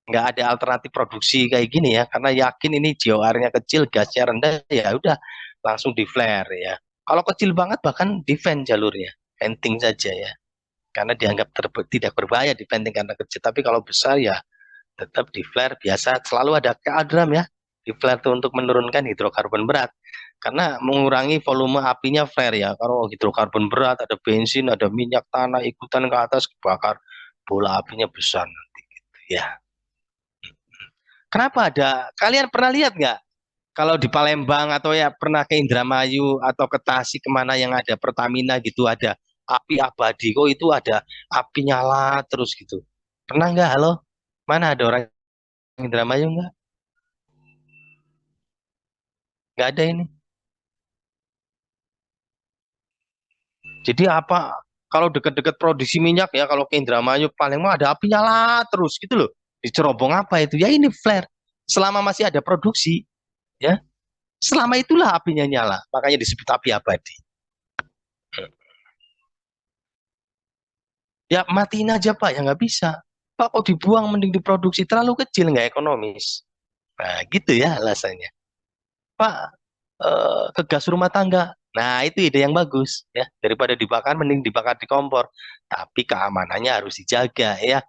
nggak ada alternatif produksi kayak gini ya, karena yakin ini GOR-nya kecil, gasnya rendah, ya udah langsung di flare ya. Kalau kecil banget bahkan di vent jalurnya, venting saja ya, karena dianggap tidak berbahaya di venting karena kecil. Tapi kalau besar ya tetap di flare biasa, selalu ada keadram ya di flare itu untuk menurunkan hidrokarbon berat, karena mengurangi volume apinya flare ya. Kalau hidrokarbon berat ada bensin, ada minyak tanah ikutan ke atas kebakar, bola apinya besar nanti gitu ya. Kenapa ada? Kalian pernah lihat nggak? Kalau di Palembang atau ya pernah ke Indramayu atau ke Tasik kemana yang ada Pertamina gitu, ada api abadi, kok itu ada api nyala terus gitu. Pernah nggak? Halo? Mana ada orang Indramayu nggak? Nggak ada ini. Jadi apa? Kalau deket-deket produksi minyak ya, kalau ke Indramayu paling mau ada api nyala terus gitu loh. Dicerobong apa itu? Ya ini flare. Selama masih ada produksi, ya. Selama itulah apinya nyala. Makanya disebut api abadi. Ya matiin aja Pak, ya nggak bisa. Pak kok dibuang mending diproduksi, terlalu kecil nggak ekonomis. Nah gitu ya alasannya. Pak ke gas rumah tangga. Nah itu ide yang bagus ya. Daripada dibakar mending dibakar di kompor. Tapi keamanannya harus dijaga ya.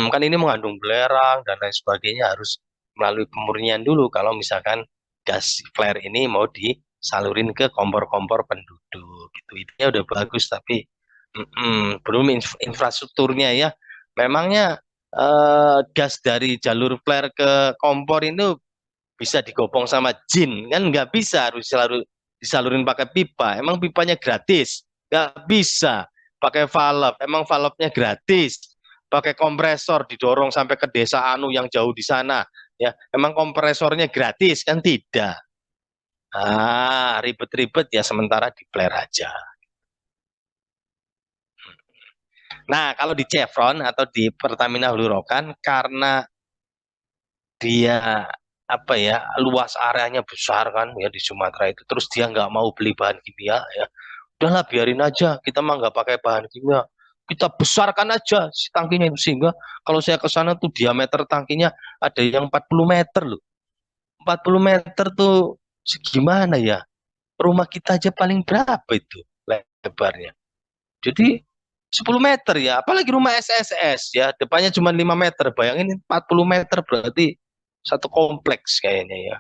Kan ini mengandung belerang dan lain sebagainya, harus melalui pemurnian dulu kalau misalkan gas flare ini mau disalurin ke kompor-kompor penduduk gitu. Idenya udah bagus tapi belum infrastrukturnya ya. Memangnya gas dari jalur flare ke kompor itu bisa digopong sama jin kan? Nggak bisa, harus disalurin pakai pipa. Emang pipanya gratis? Nggak bisa. Pakai valve, emang valve-nya gratis? Pakai kompresor didorong sampai ke desa anu yang jauh di sana, ya emang kompresornya gratis kan? Tidak. Ribet-ribet ya, sementara di flare aja. Nah kalau di Chevron atau di Pertamina Hulu Rokan, karena dia apa ya, luas areanya besar kan ya di Sumatera itu, terus dia nggak mau beli bahan kimia ya, udahlah biarin aja, kita mah nggak pakai bahan kimia, kita besarkan aja si tangkinya itu, sehingga kalau saya ke sana tuh diameter tangkinya ada yang 40 meter loh. 40 meter tuh segimana ya, rumah kita aja paling berapa itu lebarnya. Jadi 10 meter ya, apalagi rumah SSS ya, depannya cuma 5 meter, bayangin 40 meter berarti satu kompleks kayaknya ya.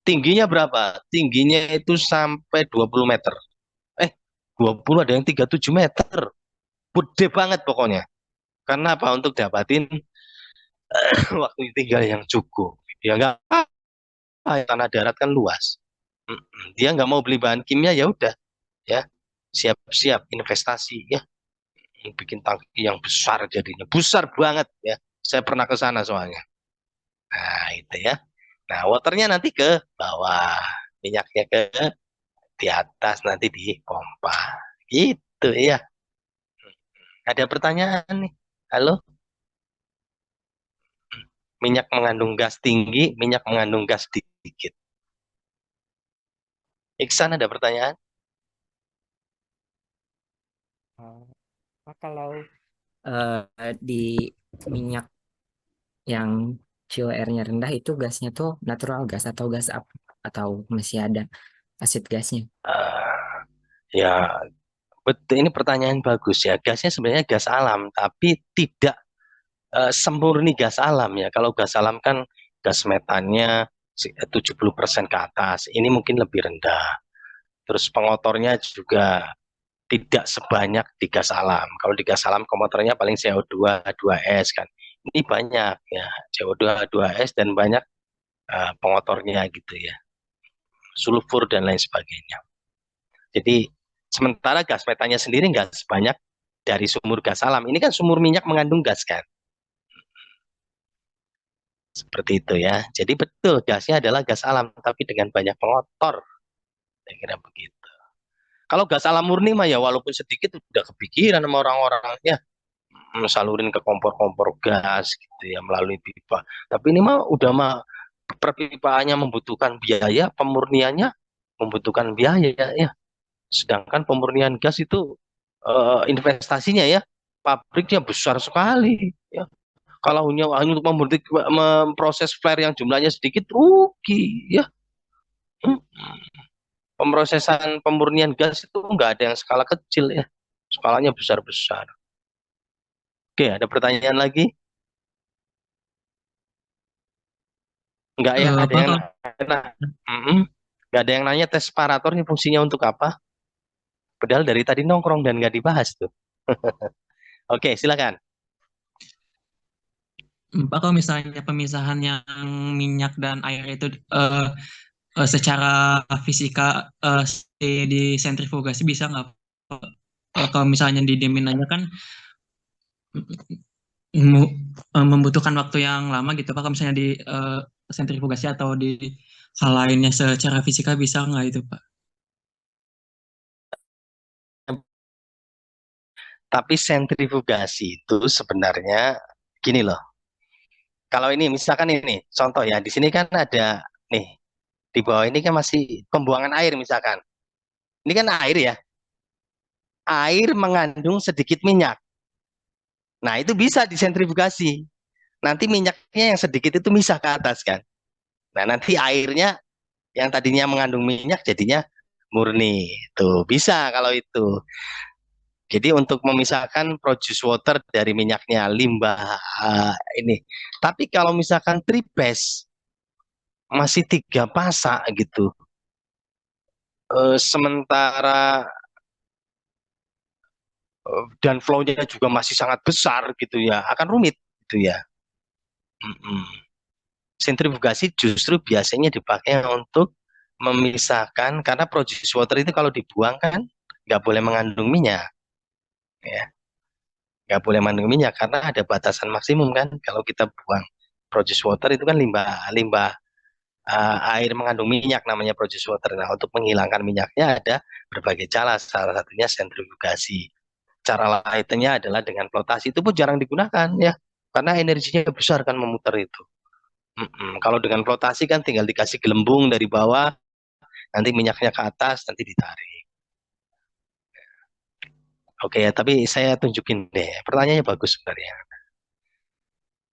Tingginya berapa? Tingginya itu sampai 20 meter. 20, ada yang 37 meter. Gede banget pokoknya. Karena apa? Untuk dapatin waktu tinggal yang cukup. Ya enggak apa, tanah darat kan luas. Dia nggak mau beli bahan kimia, ya udah ya. Siap-siap investasi ya. Bikin tangki yang besar jadinya. Besar banget ya. Saya pernah ke sana soalnya. Nah, itu ya. Nah, waternya nanti ke bawah, minyaknya ke di atas, nanti dipompa. Gitu ya. Ada pertanyaan nih. Halo? Minyak mengandung gas tinggi, minyak mengandung gas sedikit. Iksan, ada pertanyaan? Kalau di minyak yang COR-nya rendah itu gasnya tuh natural gas atau gas apa, atau masih ada asid gasnya? Ya, betul, ini pertanyaan bagus ya. Gasnya sebenarnya gas alam, tapi tidak semurni gas alam ya. Kalau gas alam kan gas metannya 70% ke atas. Ini mungkin lebih rendah. Terus pengotornya juga tidak sebanyak di gas alam. Kalau di gas alam komuternya paling CO2, H2S kan. Ini banyak ya, CO2, H2S dan banyak pengotornya gitu ya. Sulfur dan lain sebagainya. Jadi sementara gas metannya sendiri nggak sebanyak dari sumur gas alam. Ini kan sumur minyak mengandung gas kan. Seperti itu ya. Jadi betul gasnya adalah gas alam tapi dengan banyak pengotor. Saya kira begitu. Kalau gas alam murni mah ya walaupun sedikit udah kepikiran sama orang-orang ya, salurin ke kompor-kompor gas gitu ya melalui pipa. Tapi ini mah udah mah perpipaannya membutuhkan biaya, pemurniannya membutuhkan biaya ya. Sedangkan pemurnian gas itu investasinya ya, pabriknya besar sekali ya. Kalau hanya untuk memproses flare yang jumlahnya sedikit, rugi ya. Hmm. Pemrosesan pemurnian gas itu nggak ada yang skala kecil ya, skalanya besar-besar. Oke, ada pertanyaan lagi? Nggak ya, ada Apa yang kalau nggak ada yang nanya tes separator ini fungsinya untuk apa? Padahal dari tadi nongkrong dan nggak dibahas tuh. Oke, silakan. Pak, kalau misalnya pemisahan yang minyak dan air itu secara fisika di sentrifugasi bisa nggak Pak? Kalau misalnya di Deminanya kan membutuhkan waktu yang lama gitu Pak, kalau misalnya di sentrifugasi atau di hal lainnya secara fisika bisa nggak itu Pak? Tapi sentrifugasi itu sebenarnya gini loh. Kalau ini misalkan ini contoh ya, di sini kan ada nih di bawah ini kan masih pembuangan air misalkan. Ini kan air ya. Air mengandung sedikit minyak. Nah, itu bisa disentrifugasi. Nanti minyaknya yang sedikit itu misah ke atas kan. Nah, nanti airnya yang tadinya mengandung minyak jadinya murni. Tuh, bisa kalau itu. Jadi untuk memisahkan produce water dari minyaknya limbah ini. Tapi kalau misalkan tripes masih 3 pasak gitu. Sementara dan flow-nya juga masih sangat besar gitu ya, akan rumit gitu ya. Sentrifugasi justru biasanya dipakai untuk memisahkan karena produce water itu kalau dibuang kan nggak boleh mengandung minyak, ya, nggak boleh mengandung minyak karena ada batasan maksimum kan. Kalau kita buang produce water itu kan limbah limbah air mengandung minyak namanya produce water. Nah, untuk menghilangkan minyaknya ada berbagai cara, salah satunya sentrifugasi. Cara lainnya adalah dengan flotasi, itu pun jarang digunakan ya, karena energinya besar kan memutar itu. Kalau dengan flotasi kan tinggal dikasih gelembung dari bawah, nanti minyaknya ke atas, nanti ditarik. Oke ya, tapi saya tunjukin deh. Pertanyaannya bagus sebenarnya.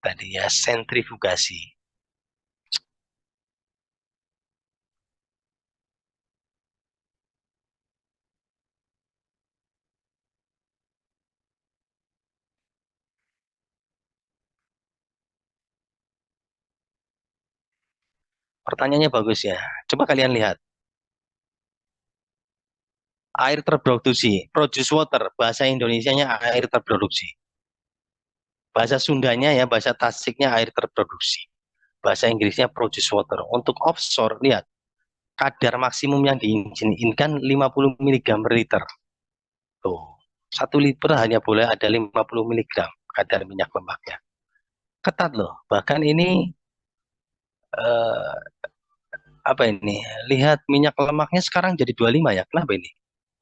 Tadi ya sentrifugasi. Pertanyaannya bagus ya. Coba kalian lihat. Air terproduksi, produce water, bahasa Indonesianya air terproduksi. Bahasa Sundanya ya, bahasa Tasiknya air terproduksi. Bahasa Inggrisnya produce water. Untuk offshore, lihat. Kadar maksimum yang diizinkan 50 mg per liter. Tuh, 1 liter hanya boleh ada 50 mg kadar minyak lemaknya. Ketat loh. Bahkan ini eh, apa ini? Lihat minyak lemaknya sekarang jadi 25 ya. Kenapa ini?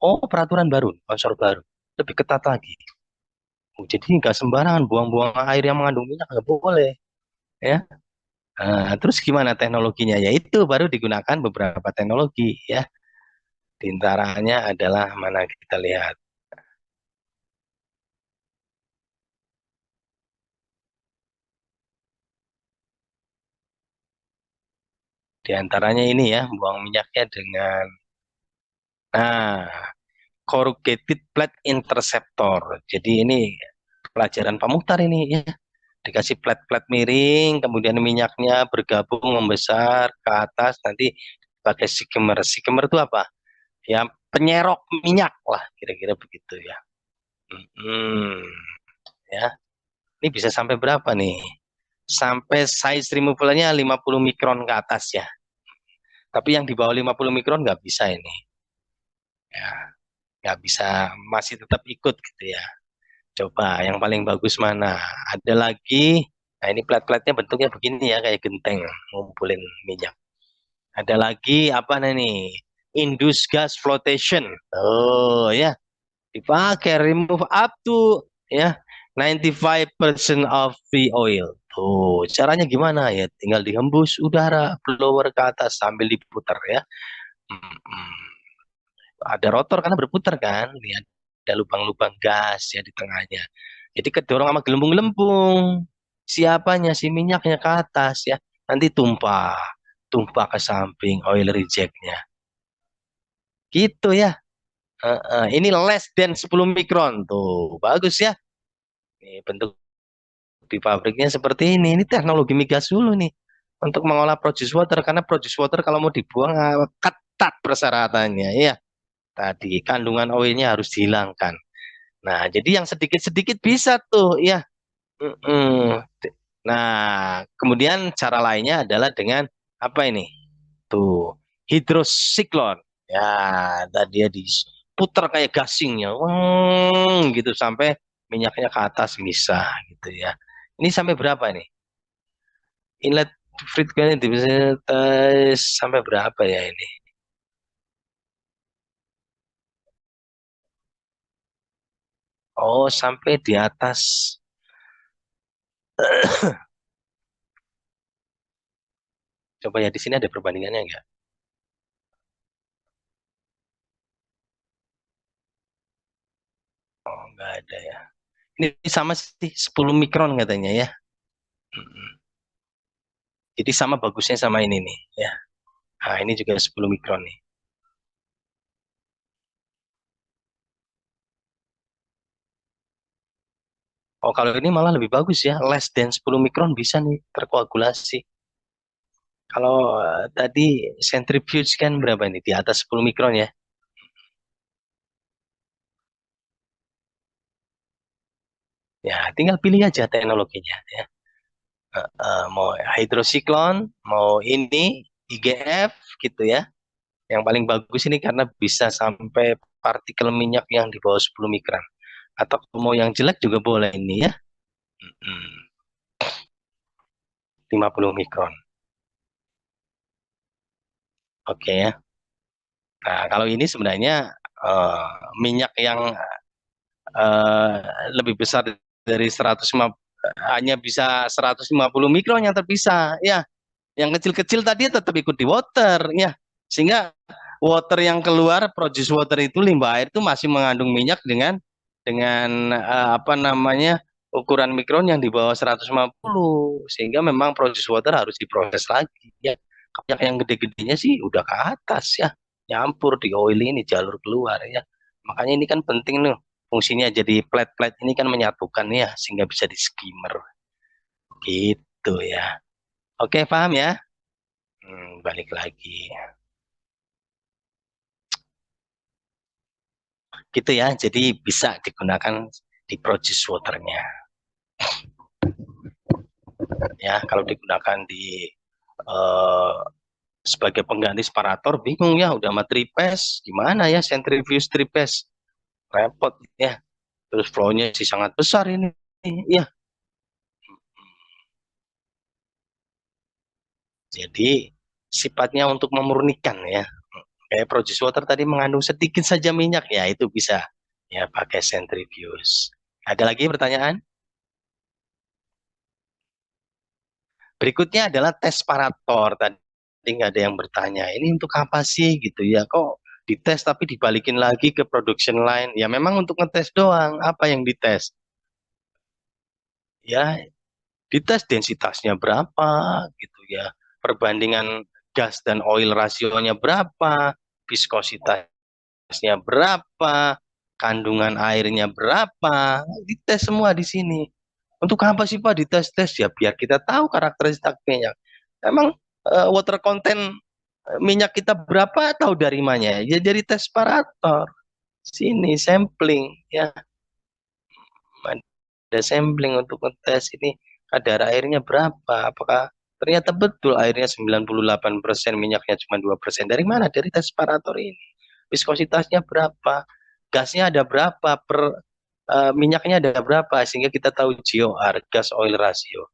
Oh, peraturan baru, sponsor baru. Lebih ketat lagi. Jadi nggak sembarangan buang-buang air yang mengandung minyak nggak boleh, ya. Nah, terus gimana teknologinya? Ya itu baru digunakan beberapa teknologi ya. Di antaranya adalah mana kita lihat. Di antaranya ini ya, buang minyaknya dengan nah, corrugated plate interceptor. Jadi ini pelajaran Pamutar ini ya. Dikasih plat-plat miring, kemudian minyaknya bergabung membesar ke atas, nanti pakai skimmer. Skimmer itu apa? Ya penyerok minyak lah, kira-kira begitu ya. Hmm, ya. Ini bisa sampai berapa nih? Sampai size removalnya 50 mikron ke atas ya. Tapi yang di bawah 50 mikron nggak bisa ini. Ya, nggak bisa, masih tetap ikut gitu ya. Coba yang paling bagus mana? Ada lagi. Nah, ini plat-platnya bentuknya begini ya, kayak genteng ngumpulin minyak. Ada lagi apa nih? Induced gas flotation. Oh ya, dipakai remove up to ya 95% of free oil. Tuh, caranya gimana ya? Tinggal dihembus udara blower ke atas sambil diputar ya. Hmm, ada rotor karena berputar kan, lihat ada lubang-lubang gas ya di tengahnya. Jadi kedorong sama gelembung-gelembung. siapanya si minyaknya ke atas ya. Nanti tumpah ke samping oil rejectnya. Gitu ya. Ini less than 10 mikron tuh. Bagus ya. Nih, bentuk di pabriknya seperti ini. Ini teknologi migas dulu nih untuk mengolah produce water karena produce water kalau mau dibuang ketat persyaratannya ya. Tadi kandungan oilnya harus dihilangkan. Nah, jadi yang sedikit-sedikit bisa tuh ya. Mm-mm. Nah, kemudian cara lainnya adalah dengan apa ini? Tuh, hidrosiklon. Ya, tadi dia diputar kayak gasingnya, gitu sampai minyaknya ke atas bisa gitu ya. Ini sampai berapa nih? Inlet frequency bisa sampai berapa ya ini? Oh, sampai di atas. Coba ya di sini ada perbandingannya enggak? Oh, enggak ada ya. Ini sama sih 10 mikron katanya ya. Jadi sama bagusnya sama ini nih ya. Nah, ini juga 10 mikron nih. Oh, kalau ini malah lebih bagus ya. Less than 10 mikron bisa nih terkoagulasi. Kalau tadi centrifuge kan berapa nih? Di atas 10 mikron ya. Ya, tinggal pilih aja teknologinya ya. Mau hydrosiklon, mau ini IGF gitu ya. Yang paling bagus ini karena bisa sampai partikel minyak yang di bawah 10 mikron. Atau mau yang jelek juga boleh ini ya. 50 mikron. Oke ya. Nah, kalau ini sebenarnya minyak yang eh, lebih besar dari 150, hanya bisa 150 mikron yang terpisah ya. Yang kecil-kecil tadi tetap ikut di water ya. Sehingga water yang keluar, produce water itu limbah air itu masih mengandung minyak dengan apa namanya? Ukuran mikron yang di bawah 150, sehingga memang produce water harus diproses lagi ya. Yang gede-gedenya sih udah ke atas ya, nyampur di oil ini jalur keluar ya. Makanya ini kan penting nih, fungsinya jadi plate-plate ini kan menyatukan ya, sehingga bisa di skimmer gitu ya. Oke, paham ya? Balik lagi gitu ya, jadi bisa digunakan di produce waternya ya. Kalau digunakan di eh, sebagai pengganti separator bingung ya, udah sama tripes gimana ya, centrifuge tripes repot ya, terus flow-nya sih sangat besar ini ya. Jadi sifatnya untuk memurnikan ya, kayak produce water tadi mengandung sedikit saja minyak ya, itu bisa ya pakai centrifuge. Ada lagi pertanyaan? Berikutnya adalah tes separator. Tadi nggak ada yang bertanya, ini untuk apa sih gitu ya? Kok dites tapi dibalikin lagi ke production line? Ya memang untuk ngetes doang. Apa yang dites? Ya, dites densitasnya berapa gitu ya. Perbandingan gas dan oil rasionya berapa, viskositasnya berapa, kandungan airnya berapa, dites semua di sini. Untuk apa sih Pak dites-tes ya? Biar kita tahu karakteristik minyak. Emang water content minyak kita berapa, tahu dari mana ya? Dari tes separator. Sini sampling ya. Ada sampling untuk ngetes ini kadar airnya berapa? Apakah ternyata betul airnya 98%, minyaknya cuma 2%. Dari mana? Dari tes separator ini. Viskositasnya berapa? Gasnya ada berapa minyaknya ada berapa, sehingga kita tahu GOR, gas oil ratio,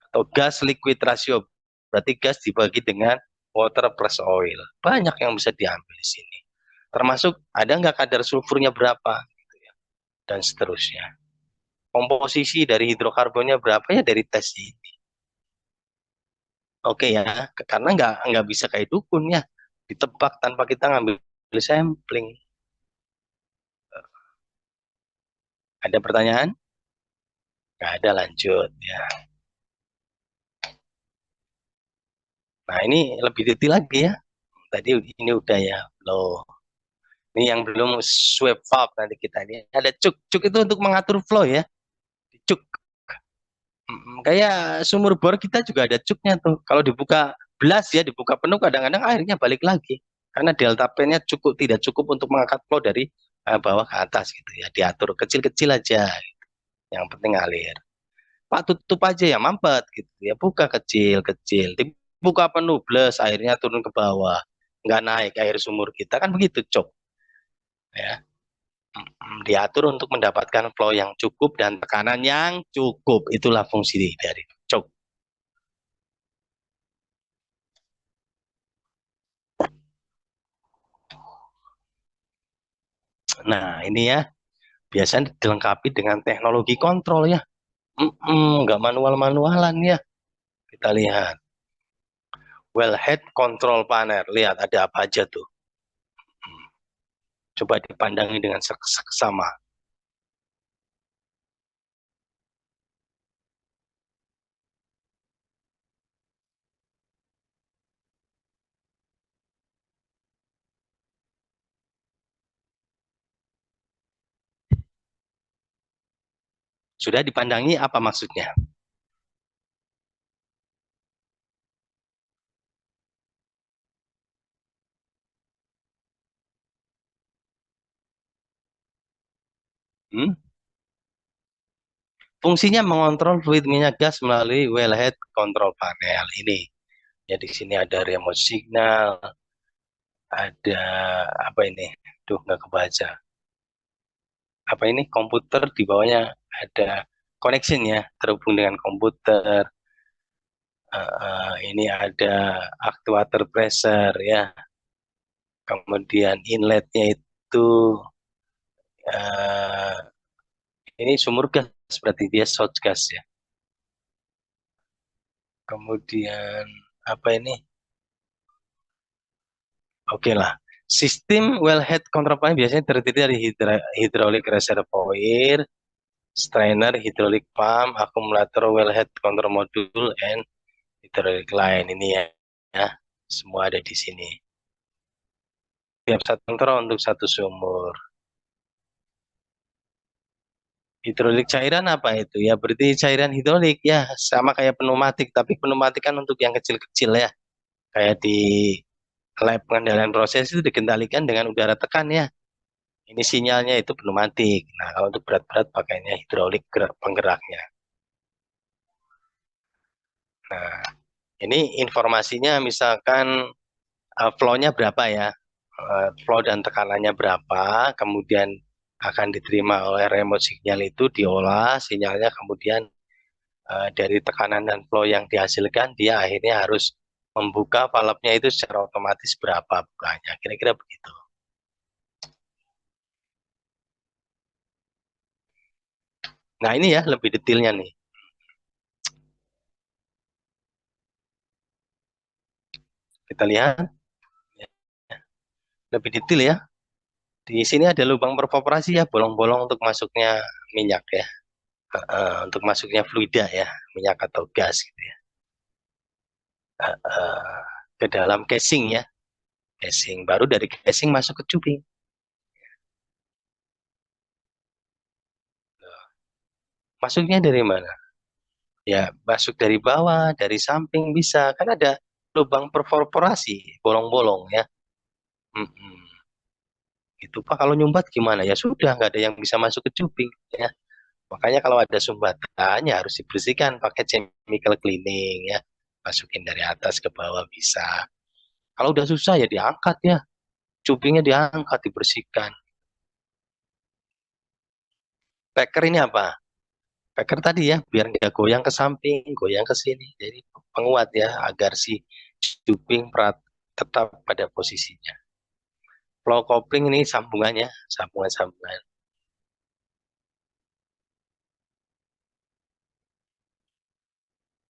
atau gas liquid ratio. Berarti gas dibagi dengan water plus oil. Banyak yang bisa diambil di sini. Termasuk ada nggak kadar sulfurnya berapa, gitu ya, dan seterusnya. Komposisi dari hidrokarbonnya berapa ya dari tes ini. Oke ya, karena nggak bisa kayak dukun ya, ditebak tanpa kita ngambil sampling. Ada pertanyaan? Nggak ada, lanjut ya. Nah, ini lebih detail lagi ya. Tadi ini udah ya, flow. Ini yang belum sweep valve nanti kita ini. Ada cuk. Cuk itu untuk mengatur flow ya. Cuk. Kayak sumur bor kita juga ada cuknya tuh. Kalau dibuka belas ya, dibuka penuh kadang-kadang airnya balik lagi. Karena delta P-nya tidak cukup untuk mengangkat flow dari bawah ke atas gitu ya. Diatur kecil-kecil aja. Yang penting ngalir. Pak tutup aja ya, mampet gitu ya. Buka kecil-kecil. Dibuka penuh belas, airnya turun ke bawah. Nggak naik air sumur kita kan begitu, cuk. Ya. Diatur untuk mendapatkan flow yang cukup dan tekanan yang cukup. Itulah fungsi dari cuk. Nah, ini ya, biasanya dilengkapi dengan teknologi kontrol ya. Nggak manual-manualan ya. Kita lihat. Wellhead control panel. Lihat ada apa aja tuh. Coba dipandangi dengan seksama. Sudah dipandangi apa maksudnya? Fungsinya mengontrol fluid minyak gas melalui wellhead control panel ini. Ya di sini ada remote signal, ada apa ini? Duh, nggak kebaca. Apa ini? Komputer di bawahnya ada connection ya, terhubung dengan komputer. Ini ada actuator pressure ya. Kemudian inletnya itu ini sumur gas, berarti dia short gas ya. Kemudian apa ini? Oke lah. Sistem wellhead control panel biasanya terdiri dari hydraulic reservoir, strainer, hydraulic pump, akumulator, wellhead control module, and hydraulic line. Ini ya. Semua ada di sini. Tiap satu kontrol untuk satu sumur. Hidrolik cairan apa itu? Ya berarti cairan hidrolik ya, sama kayak pneumatik, tapi pneumatik kan untuk yang kecil-kecil ya. Kayak di lab pengendalian proses itu dikendalikan dengan udara tekan ya. Ini sinyalnya itu pneumatik. Nah, kalau untuk berat-berat pakainya hidrolik penggeraknya. Nah, ini informasinya misalkan flow-nya berapa ya. Flow dan tekanannya berapa, kemudian akan diterima oleh remote signal itu diolah, sinyalnya kemudian dari tekanan dan flow yang dihasilkan, dia akhirnya harus membuka valve-nya itu secara otomatis berapa bukanya. Kira-kira begitu. Nah, ini ya lebih detailnya nih. Kita lihat. Lebih detail ya. Di sini ada lubang perfoporasi ya, bolong-bolong untuk masuknya minyak ya. Untuk masuknya fluida ya, minyak atau gas gitu ya. Ke dalam casing ya. Casing, baru dari casing masuk ke tubing. Masuknya dari mana? Ya, masuk dari bawah, dari samping bisa. Kan ada lubang perfoporasi, bolong-bolong ya. Gitu Pak, kalau nyumbat gimana? Ya sudah, nggak ada yang bisa masuk ke tubing ya. Makanya kalau ada sumbatan ya harus dibersihkan pakai chemical cleaning ya. Masukin dari atas ke bawah bisa. Kalau udah susah ya diangkat ya. Cubingnya diangkat, dibersihkan. Packer ini apa? Packer tadi ya, biar nggak goyang ke samping, goyang ke sini. Jadi penguat ya, agar si cubing tetap pada posisinya. Flow coupling ini sambungannya, sambungan-sambungan.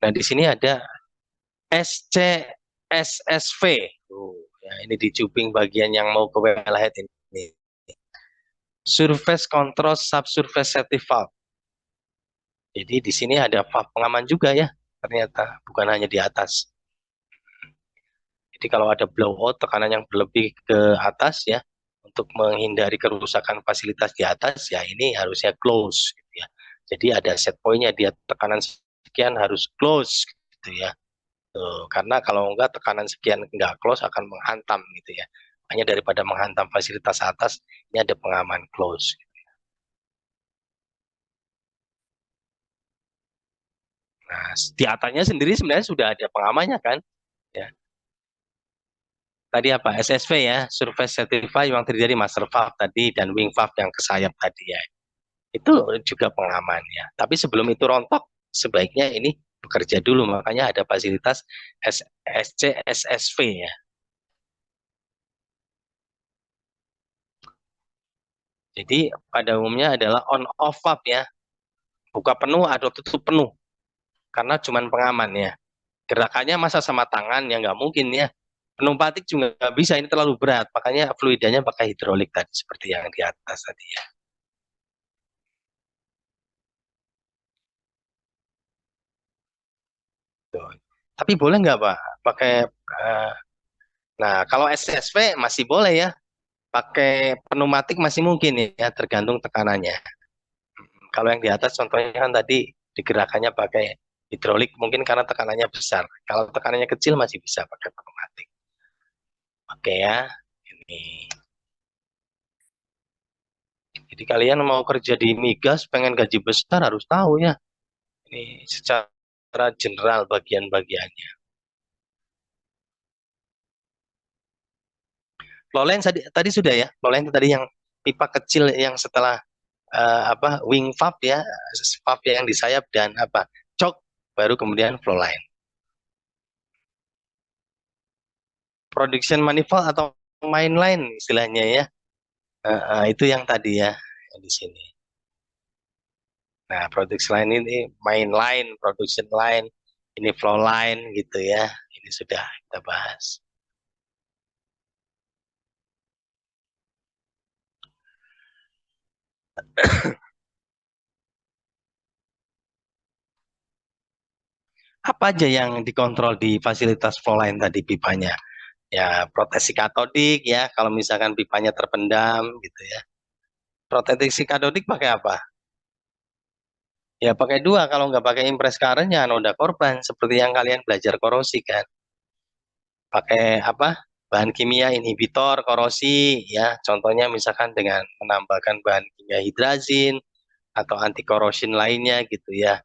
Nah, di sini ada SCSSV. Ya, ini di cubing bagian yang mau ke wellhead ini. Surface Control Subsurface Safety Valve. Jadi di sini ada valve pengaman juga ya, ternyata bukan hanya di atas. Jadi kalau ada blowout, tekanan yang berlebih ke atas ya, untuk menghindari kerusakan fasilitas di atas ya ini harusnya close gitu ya. Jadi ada set point-nya, dia tekanan sekian harus close gitu ya. Tuh, karena kalau enggak tekanan sekian enggak close akan menghantam gitu ya. Hanya daripada menghantam fasilitas atas, ini ada pengaman close. Nah, di atasnya sendiri sebenarnya sudah ada pengamannya kan? Ya. Tadi apa? SSV ya, Surface Certified yang terdiri dari master valve tadi dan wing valve yang ke sayap tadi ya. Itu juga pengaman ya. Tapi sebelum itu rontok, sebaiknya ini bekerja dulu. Makanya ada fasilitas SC SSV ya. Jadi pada umumnya adalah on off valve ya. Buka penuh atau tutup penuh. Karena cuman pengaman ya. Gerakannya masa sama tangan ya nggak mungkin ya. Pneumatik juga nggak bisa, ini terlalu berat. Makanya fluidanya pakai hidrolik tadi, seperti yang di atas tadi ya. Tuh. Tapi boleh nggak Pak pakai nah kalau SSV masih boleh ya, pakai pneumatik masih mungkin ya, tergantung tekanannya. Kalau yang di atas contohnya kan tadi digerakannya pakai hidrolik mungkin karena tekanannya besar. Kalau tekanannya kecil masih bisa pakai pneumatik. Oke ya, ini. Jadi kalian mau kerja di migas, pengen gaji besar harus tahu ya. Ini secara general bagian-bagiannya. Flowline tadi sudah ya. Flowline itu tadi yang pipa kecil yang setelah wing valve ya, valve yang di sayap dan choke, baru kemudian flowline. Production manifold atau mainline istilahnya ya. Itu yang tadi ya, yang di sini. Nah, production line ini mainline, production line, ini flow line gitu ya. Ini sudah kita bahas. Apa aja yang dikontrol di fasilitas flow line tadi pipanya? Ya, proteksi katodik ya, kalau misalkan pipanya terpendam gitu ya. Proteksi katodik pakai apa? Ya pakai dua, kalau nggak pakai impress current ya noda korban, seperti yang kalian belajar korosi kan. Pakai apa? Bahan kimia inhibitor korosi ya, contohnya misalkan dengan menambahkan bahan kimia hidrazin atau anti korosin lainnya gitu ya.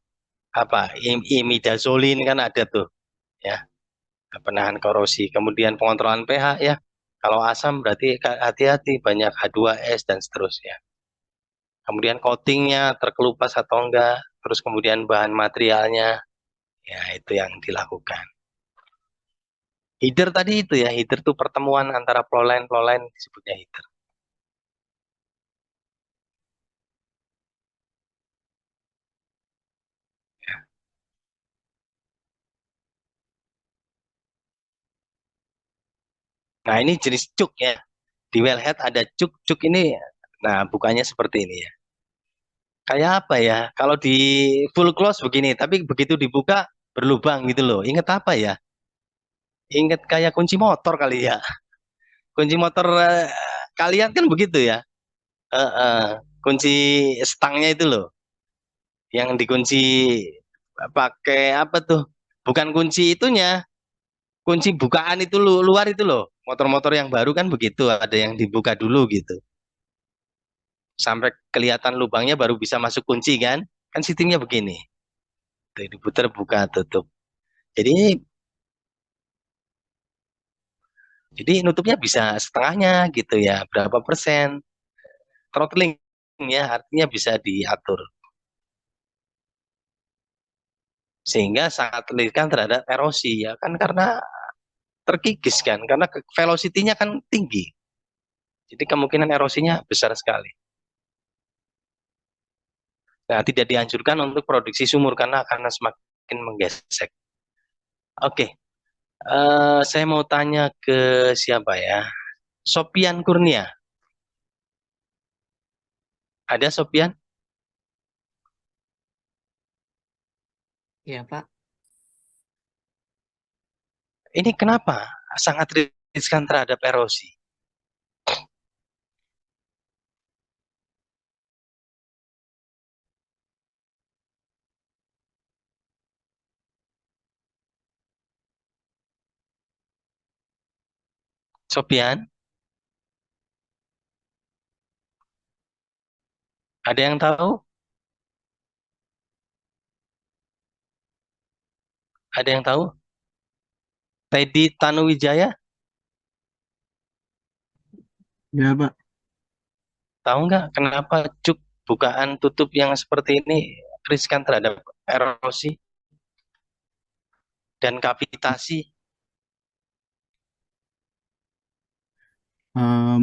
Imidazolin kan ada tuh ya, penahan korosi. Kemudian pengontrolan pH ya. Kalau asam berarti hati-hati, banyak H2S dan seterusnya. Kemudian coatingnya terkelupas atau enggak, terus kemudian bahan materialnya, ya itu yang dilakukan. Header tadi itu ya, header itu pertemuan antara flowline disebutnya header. Ya. Nah ini jenis cuk ya, di wellhead ada cuk ini, nah bukannya seperti ini ya. Kayak apa ya, kalau di full close begini, tapi begitu dibuka berlubang gitu loh, inget apa ya? Inget kayak kunci motor kali ya. Kunci motor kalian kan begitu ya. Kunci stangnya itu loh, yang dikunci pakai apa tuh? Bukan kunci itunya, kunci bukaan itu luar itu loh. Motor-motor yang baru kan begitu, ada yang dibuka dulu gitu. Sampai kelihatan lubangnya baru bisa masuk kunci kan? Kan sistemnya begini. Tuh, diputar buka tutup. Jadi nutupnya bisa setengahnya gitu ya, berapa persen. Throttling ya, artinya bisa diatur. Sehingga sangat terlihat terhadap erosi ya kan, karena terkikis kan, karena velocity-nya kan tinggi. Jadi kemungkinan erosinya besar sekali. Nah, tidak dianjurkan untuk produksi sumur karena akan semakin menggesek. Oke, saya mau tanya ke siapa ya? Sopian Kurnia. Ada Sopian? Iya, Pak. Ini kenapa sangat riskan terhadap erosi? Sopian, ada yang tahu? Ada yang tahu? Teddy Tanuwijaya, Ya, Pak. tahu nggak kenapa cuk bukaan tutup yang seperti ini riskan terhadap erosi dan kavitasi?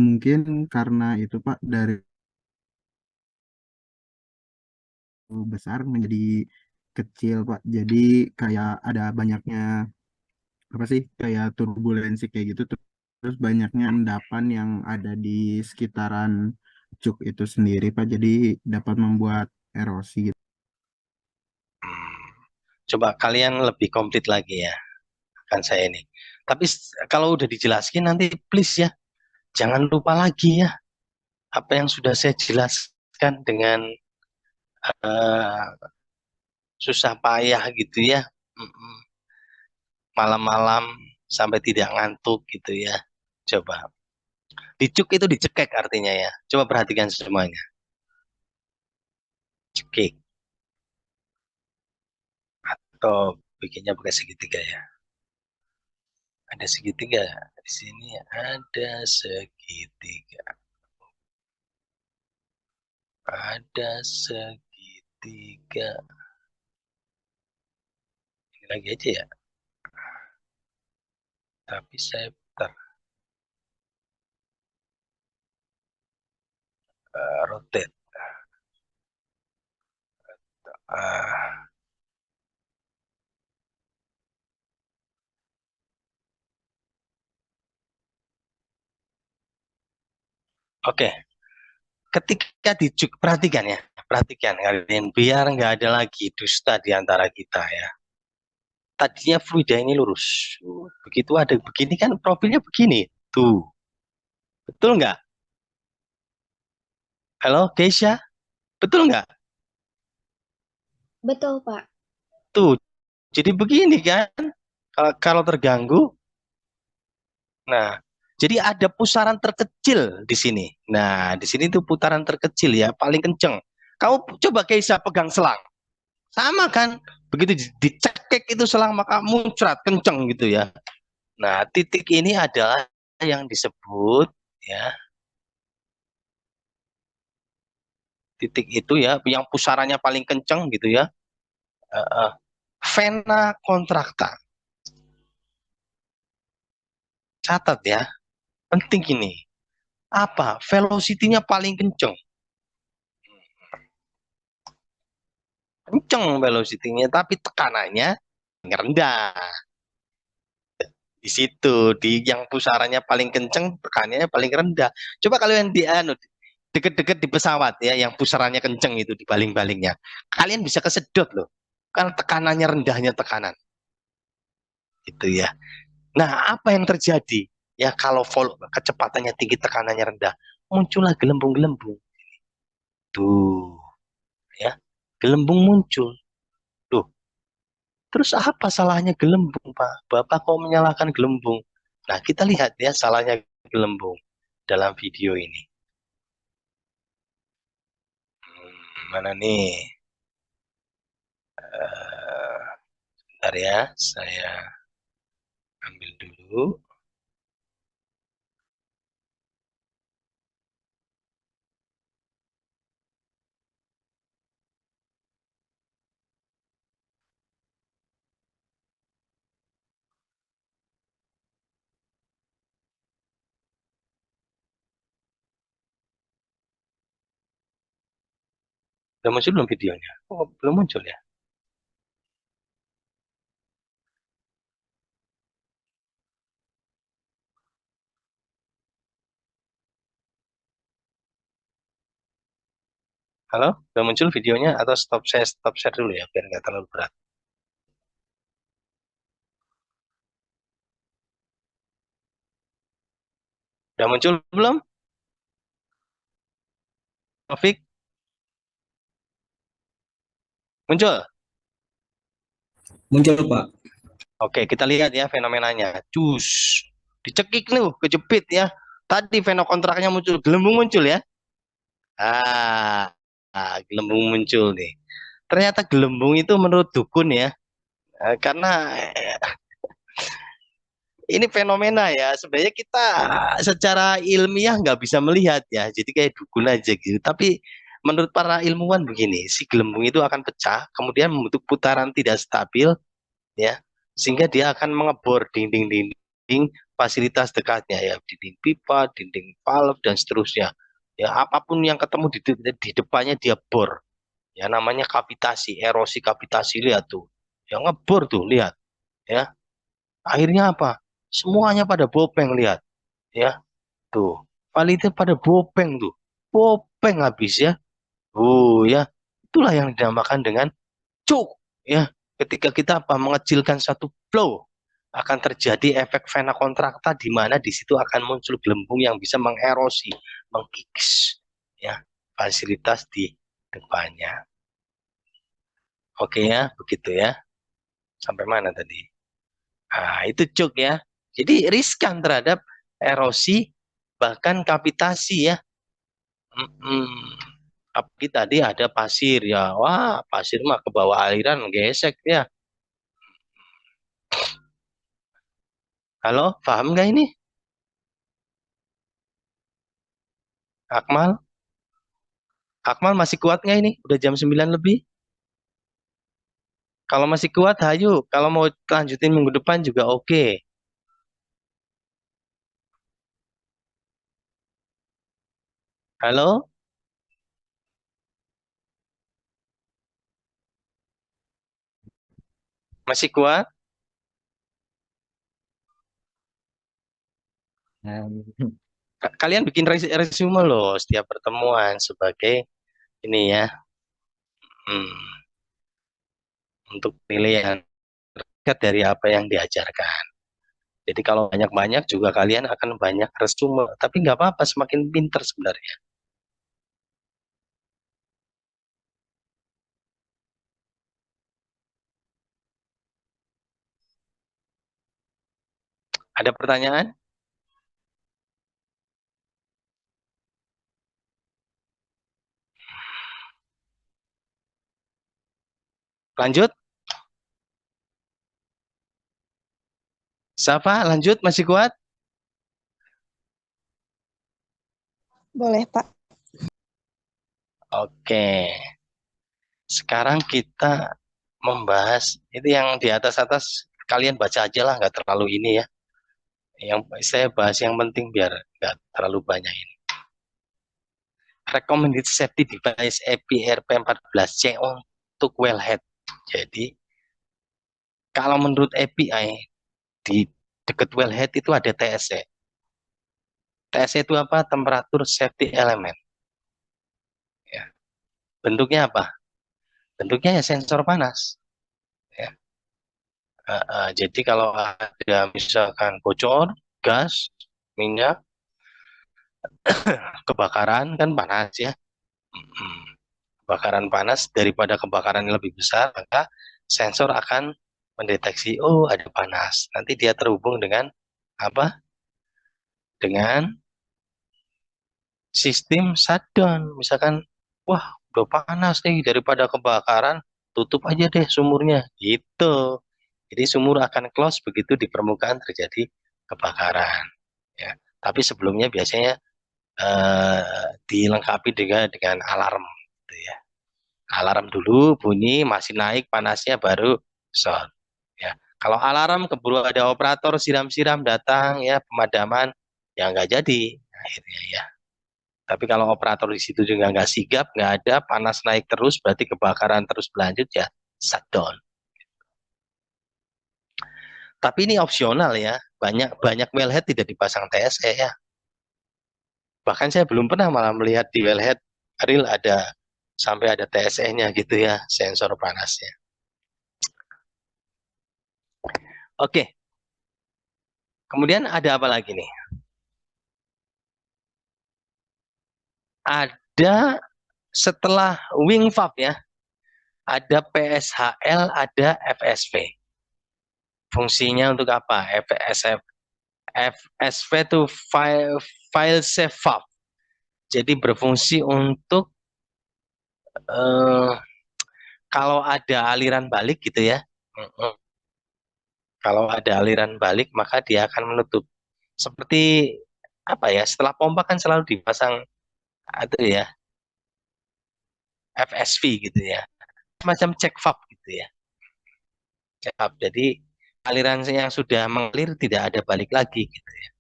Mungkin karena itu, Pak, dari besar menjadi kecil, Pak. Jadi kayak ada banyaknya apa sih kayak turbulensi kayak gitu, terus banyaknya endapan yang ada di sekitaran cuk itu sendiri, Pak. Jadi dapat membuat erosi gitu. Coba kalian lebih komplit lagi ya, kan saya ini. Tapi kalau udah dijelaskan nanti please ya, jangan lupa lagi ya apa yang sudah saya jelaskan dengan eh, susah payah gitu ya. Mm-mm. Malam-malam sampai tidak ngantuk gitu ya. Coba. Dicuk itu dicekek artinya ya. Coba perhatikan semuanya. Cekik. Atau bikinnya pakai segitiga ya. Ada segitiga. Di sini ada segitiga. Ada segitiga. Ini lagi aja ya. Tapi saya bentar. Rotate. Ah, Oke. Ketika dijuk, perhatikan ya. Perhatikan kalian. Biar nggak ada lagi dusta di antara kita ya. Tadinya fluida ini lurus. Begitu ada begini kan profilnya begini. Tuh. Betul nggak? Halo, Keisha? Betul nggak? Betul, Pak. Tuh. Jadi begini kan. Kalau terganggu, nah, jadi ada pusaran terkecil di sini. Nah, di sini tuh putaran terkecil ya, paling kenceng. Kamu coba Keisha pegang selang. Sama kan? Begitu dicekek itu selang maka muncrat kenceng gitu ya. Nah, titik ini adalah yang disebut ya, titik itu ya, yang pusarannya paling kenceng gitu ya. eh, eh, Vena kontrakta. Catat ya, penting ini. Apa? Velocity-nya paling kenceng. Kenceng velocity-nya, tapi tekanannya rendah. Di situ, di yang pusarannya paling kenceng, tekanannya paling rendah. Coba kalian di anu, deket-deket di pesawat ya, yang pusarannya kenceng itu di baling-balingnya. Kalian bisa kesedot loh. Karena tekanannya rendahnya tekanan. Gitu ya. Nah, apa yang terjadi? Ya kalau kecepatannya tinggi, tekanannya rendah, muncullah gelembung-gelembung. Tuh, ya. Gelembung muncul. Tuh, terus apa salahnya gelembung, Pak? Bapak kok menyalahkan gelembung? Nah, kita lihat ya salahnya gelembung dalam video ini. Mana nih? Bentar ya, saya ambil dulu. Udah muncul belum videonya? Oh, belum muncul ya? Halo, udah muncul videonya atau stop share dulu ya biar nggak terlalu berat. Udah muncul belum? Taufik? Muncul? Muncul, Pak. Oke, kita lihat ya fenomenanya. Cus. Dicekik nih, kejepit ya. Tadi fenokontraknya muncul, gelembung muncul ya. Ah, gelembung muncul nih. Ternyata gelembung itu menurut dukun ya, karena ini fenomena ya. Sebenarnya kita secara ilmiah nggak bisa melihat ya. Jadi kayak dukun aja gitu. Tapi menurut para ilmuwan begini, si gelembung itu akan pecah, kemudian membentuk putaran tidak stabil ya, sehingga dia akan mengebor dinding-dinding fasilitas dekatnya ya, dinding pipa, dinding valve dan seterusnya. Ya, apapun yang ketemu di depannya dia bor. Ya namanya kavitasi, erosi kavitasi, lihat tuh. Yang ngebor tuh, lihat ya. Akhirnya apa? Semuanya pada bopeng, lihat ya. Tuh, validnya pada bopeng tuh. Bopeng habis ya. Ya. Itulah yang dinamakan dengan cuk ya. Ketika kita apa mengecilkan satu flow, akan terjadi efek vena kontrakta di mana di situ akan muncul gelembung yang bisa mengerosi, mengkikis ya fasilitas di depannya. Oke ya, begitu ya. Sampai mana tadi? Nah, itu cuk ya. Jadi riskan terhadap erosi bahkan kavitasi ya. Apalagi tadi ada pasir ya. Wah, pasir mah ke bawah aliran gesek ya. Halo, paham nggak ini? Akmal? Akmal masih kuat nggak ini? Udah jam 9 lebih. Kalau masih kuat, hayu. Kalau mau lanjutin minggu depan juga oke. Halo? Masih kuat? Kalian bikin resume loh setiap pertemuan sebagai ini ya, untuk penilaian terkait dari apa yang diajarkan. Jadi kalau banyak-banyak juga kalian akan banyak resume, tapi nggak apa-apa, semakin pinter sebenarnya. Ada pertanyaan? Lanjut? Siapa? Lanjut? Masih kuat? Boleh, Pak. Oke. Sekarang kita membahas itu yang di atas-atas, kalian baca aja lah, nggak terlalu ini ya. Yang saya bahas yang penting biar nggak terlalu banyak ini. Recommended Safety Device EPRP14C untuk wellhead. Jadi kalau menurut API di dekat wellhead itu ada TSE. TSE itu apa? Temperature Safety Element. Ya. Bentuknya apa? Bentuknya ya sensor panas. Ya. Jadi kalau ada misalkan bocor, gas, minyak, kebakaran kan panas ya. Kebakaran panas, daripada kebakaran yang lebih besar, maka sensor akan mendeteksi, oh ada panas. Nanti dia terhubung dengan apa? Dengan sistem shutdown. Misalkan, wah udah panas nih, daripada kebakaran, tutup aja deh sumurnya. Gitu. Jadi sumur akan close begitu di permukaan terjadi kebakaran. Ya. Tapi sebelumnya biasanya dilengkapi dengan alarm. Gitu ya. Alarm dulu bunyi, masih naik panasnya baru shot. Ya. Kalau alarm keburu ada operator siram-siram datang ya pemadaman, ya nggak jadi akhirnya ya. Tapi kalau operator di situ juga nggak sigap, nggak ada, panas naik terus, berarti kebakaran terus berlanjut ya shutdown. Tapi ini opsional ya, banyak banyak wellhead tidak dipasang TSE ya. Bahkan saya belum pernah malah melihat di wellhead real ada sampai ada TSE-nya gitu ya, sensor panasnya. Oke. Kemudian ada apa lagi nih? ada setelah wing valve ya, ada PSHL, ada FSV. Fungsinya untuk apa? FSV itu file save valve. Jadi berfungsi untuk kalau ada aliran balik gitu ya. Kalau ada aliran balik maka dia akan menutup. Seperti apa ya? Setelah pompa kan selalu dipasang itu ya, FSV gitu ya. Semacam check valve gitu ya. Check valve. Jadi aliran yang sudah mengalir tidak ada balik lagi gitu ya.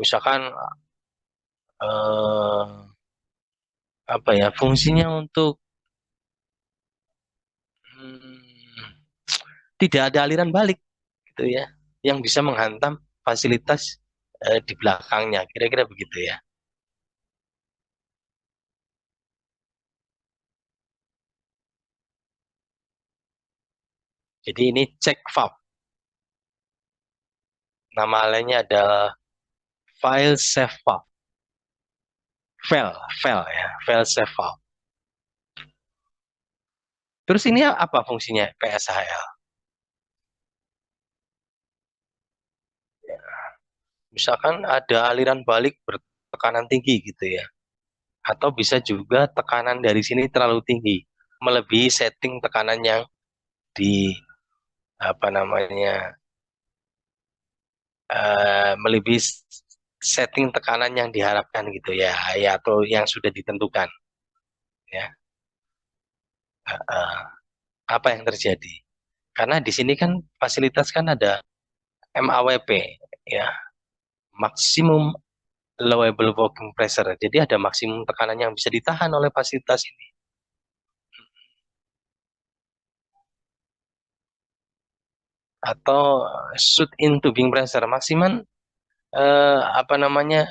Misalkan apa ya, fungsinya untuk tidak ada aliran balik gitu ya, yang bisa menghantam fasilitas di belakangnya, kira-kira begitu ya. Jadi ini check valve. Nama lainnya adalah file save valve. File ya, file save valve. Terus ini apa fungsinya PSHL? Misalkan ada aliran balik bertekanan tinggi gitu ya. Atau bisa juga tekanan dari sini terlalu tinggi, melebihi setting tekanan yang di apa namanya, melebihi setting tekanan yang diharapkan gitu ya, atau yang sudah ditentukan ya. Apa yang terjadi? Karena di sini kan fasilitas kan ada MAWP ya, maksimum allowable working pressure. Jadi ada maksimum tekanan yang bisa ditahan oleh fasilitas ini. Atau shoot in tubing pressure, maksimal apa namanya,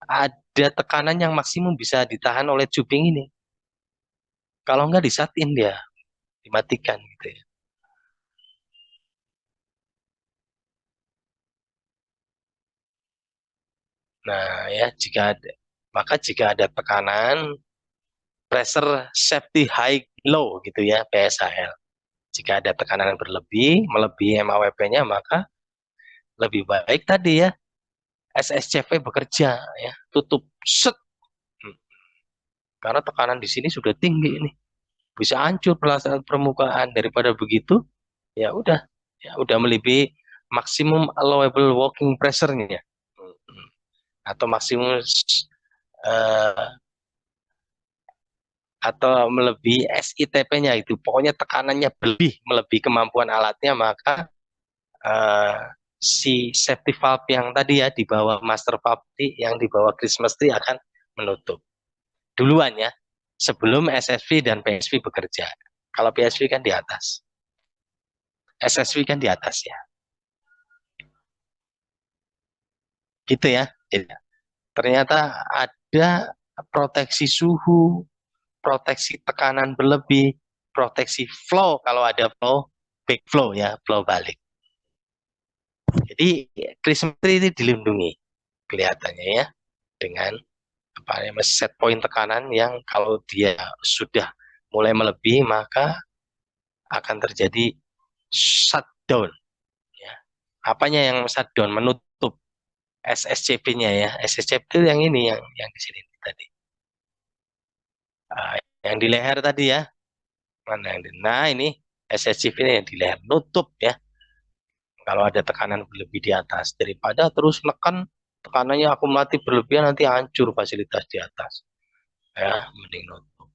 ada tekanan yang maksimum bisa ditahan oleh tubing ini. Kalau nggak disatin dia, dimatikan gitu ya. Nah ya, maka jika ada tekanan pressure safety high low gitu ya, PSHL. Jika ada tekanan berlebih, melebihi MAWP-nya, maka lebih baik tadi ya SSCV bekerja ya, tutup set. Karena tekanan di sini sudah tinggi ini, bisa hancur permukaan. Daripada begitu ya udah melebihi maksimum allowable working pressure-nya atau maksimum atau melebihi SITP-nya, itu pokoknya tekanannya melebihi kemampuan alatnya, maka si safety valve yang tadi ya di bawah master valve, yang di bawah Christmas tree akan menutup duluan ya, sebelum SSV dan PSV bekerja. Kalau PSV kan di atas, SSV kan di atas ya. Gitu ya. Jadi, ternyata ada proteksi suhu, proteksi tekanan berlebih, proteksi flow kalau ada flow, back flow ya, flow balik. Jadi Christmas tree ini dilindungi kelihatannya ya, dengan apa namanya, set point tekanan yang kalau dia sudah mulai melebihi maka akan terjadi shutdown ya. Apanya yang shutdown? Menutup SSCP-nya ya. SSCP itu yang ini, yang di sini tadi. Yang di leher tadi ya. Mana yang nah ini SSCP ini yang di leher, nutup ya. Kalau ada tekanan berlebih di atas, daripada terus menekan tekanannya akumulatif berlebihan, nanti hancur fasilitas di atas. Ya, mending nutup.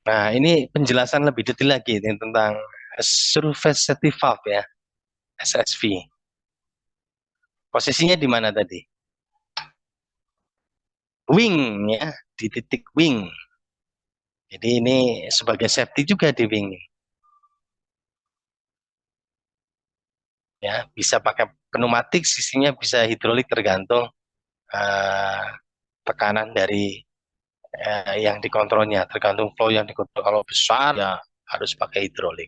Nah, ini penjelasan lebih detail lagi tentang surface safety valve ya, SSV. Posisinya di mana tadi? Wing ya, di titik wing. Jadi ini sebagai safety juga di wing. Ya, bisa pakai pneumatik, sisinya bisa hidrolik tergantung eh, tekanan dari yang dikontrolnya, tergantung flow yang dikontrol. Kalau besar ya harus pakai hidrolik.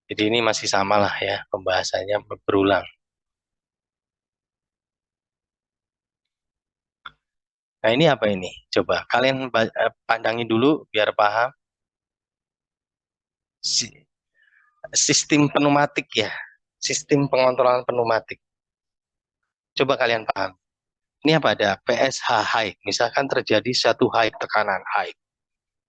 Jadi ini masih sama lah ya, pembahasannya berulang. Nah ini apa ini? Coba kalian pandangi dulu biar paham. Sistem pneumatik ya, sistem pengontrolan pneumatik. Coba kalian paham. Ini apa, ada PSH high, misalkan terjadi satu high, tekanan high,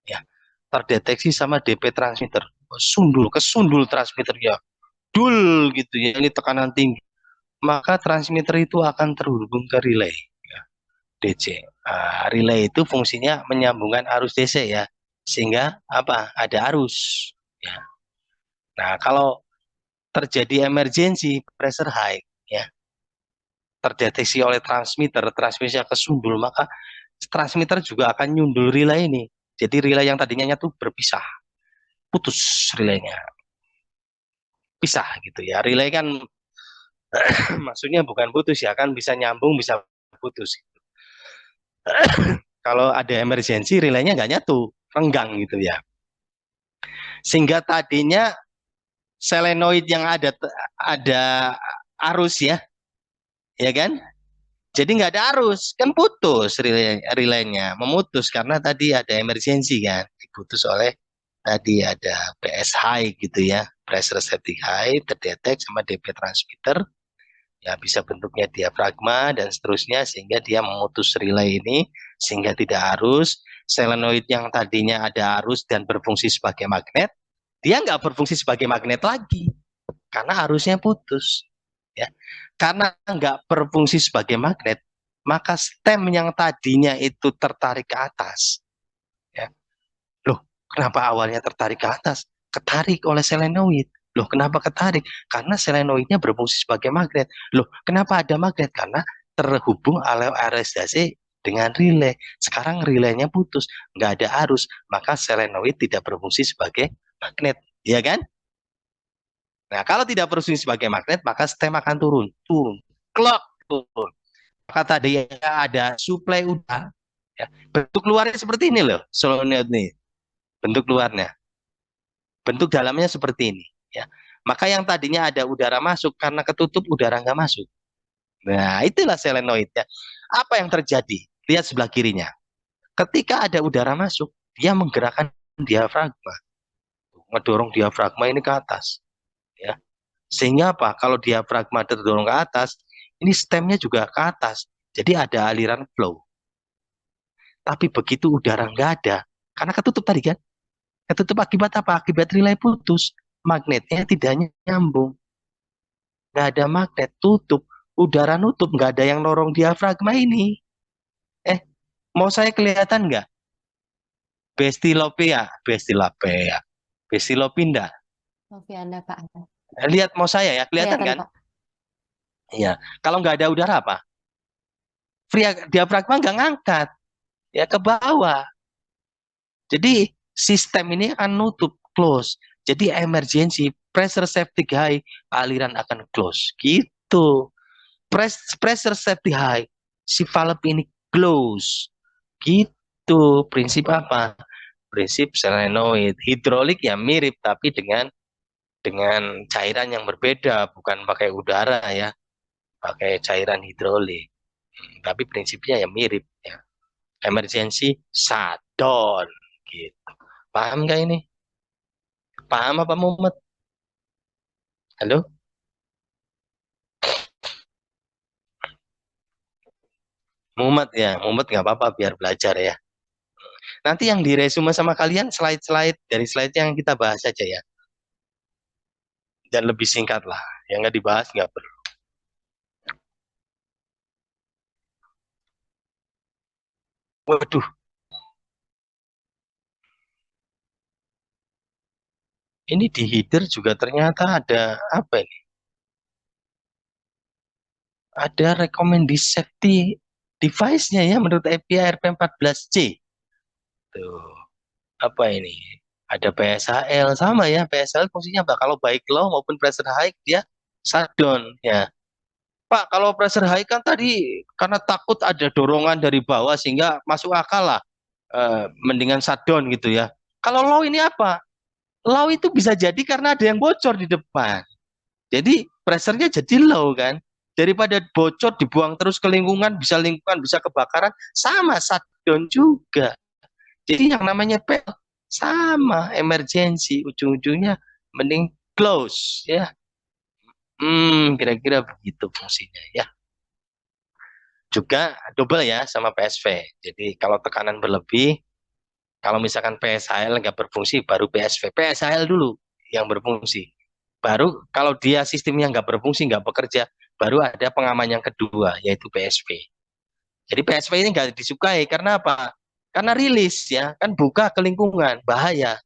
ya, terdeteksi sama DP transmitter, kesundul transmitter ya, dul gitu ya, ini tekanan tinggi, maka transmitter itu akan terhubung ke relay, ya, DC. Relay itu fungsinya menyambungkan arus DC ya, sehingga apa, ada arus. Ya. Nah kalau terjadi emergency pressure high, ya, terdeteksi oleh transmitternya kesundul, maka transmitter juga akan nyundul relay ini. Jadi relay yang tadinya nyatu berpisah, putus relaynya, pisah gitu ya. Relay kan maksudnya bukan putus ya, kan bisa nyambung bisa putus. Kalau ada emergensi relaynya nggak nyatu, renggang gitu ya. Sehingga tadinya selenoid yang ada arus ya kan? Jadi nggak ada arus, kan putus relaynya, memutus karena tadi ada emergensi kan, diputus oleh tadi ada PS high gitu ya, pressure setting high, terdetek sama DP transmitter, ya bisa bentuknya diafragma dan seterusnya, sehingga dia memutus relay ini, sehingga tidak arus. Selenoid yang tadinya ada arus dan berfungsi sebagai magnet, dia nggak berfungsi sebagai magnet lagi, karena arusnya putus. Ya. Karena nggak berfungsi sebagai magnet, maka stem yang tadinya itu tertarik ke atas, ya. Loh, kenapa awalnya tertarik ke atas? Ketarik oleh selenoid. Loh, kenapa ketarik? Karena selenoidnya berfungsi sebagai magnet. Loh, kenapa ada magnet? Karena terhubung oleh arus DC dengan relay. Sekarang relaynya putus, nggak ada arus, maka selenoid tidak berfungsi sebagai magnet, ya kan? Nah, kalau tidak berfungsi sebagai magnet, maka stem akan turun, clock, turun. Maka tadi ada suplai udara, ya. Bentuk luarnya seperti ini loh, solenoid ini, bentuk luarnya. Bentuk dalamnya seperti ini, ya. Maka yang tadinya ada udara masuk, karena ketutup udara nggak masuk. Nah, itulah selenoid ya. Apa yang terjadi? Lihat sebelah kirinya. Ketika ada udara masuk, dia menggerakkan diafragma, ngedorong diafragma ini ke atas, ya. Sehingga apa? Kalau diafragma terdorong ke atas, ini stemnya juga ke atas. Jadi ada aliran flow. Tapi begitu udara nggak ada, karena ketutup tadi kan. Ketutup akibat apa? Akibat relay putus. Magnetnya tidak nyambung. Nggak ada magnet, tutup. Udara nutup, nggak ada yang norong diafragma ini. Mau saya kelihatan nggak? Bestilopea. Bestilopinda. Novi Anda, Pak. Lihat mau saya ya, kelihatan kan? Pak. Iya. Kalau nggak ada udara apa? Diafragma nggak ngangkat, ya ke bawah. Jadi sistem ini akan nutup, close. Jadi emergency, pressure safety high, aliran akan close. Gitu. Pressure safety high, si valve ini close. Gitu. Prinsip apa? Prinsip solenoid. Hidrolik ya mirip, tapi dengan cairan yang berbeda, bukan pakai udara ya, pakai cairan hidrolik. Tapi prinsipnya ya mirip ya. Emergency shutdown gitu. Paham nggak ini? Paham apa mumet? Halo? Mumet nggak apa-apa, biar belajar ya. Nanti yang diresume sama kalian slide-slide dari slide yang kita bahas aja ya. Dan lebih singkat lah, yang nggak dibahas nggak perlu. Waduh. Ini di header juga ternyata ada apa ini? Ada recommended safety device-nya ya menurut API RP14C. Tuh. Apa ini? Ada PSHL sama ya, PSHL fungsinya apa? Kalau baik low maupun pressure high dia shutdown ya. Pak, kalau pressure high kan tadi karena takut ada dorongan dari bawah sehingga masuk akal lah, mendingan shutdown gitu ya. Kalau low ini apa? Low itu bisa jadi karena ada yang bocor di depan. Jadi pressure-nya jadi low kan. Daripada bocor dibuang terus ke lingkungan, bisa kebakaran, sama shutdown juga. Jadi yang namanya PL sama emergency, ujung-ujungnya mending close ya. Kira-kira begitu fungsinya ya. Juga double ya sama PSV. Jadi kalau tekanan berlebih, kalau misalkan PSHL nggak berfungsi, baru PSV. PSHL dulu yang berfungsi. Baru kalau dia sistemnya nggak berfungsi, nggak bekerja, baru ada pengaman yang kedua, yaitu PSV. Jadi PSV ini nggak disukai, karena apa? Karena rilis ya, kan buka ke lingkungan, bahaya.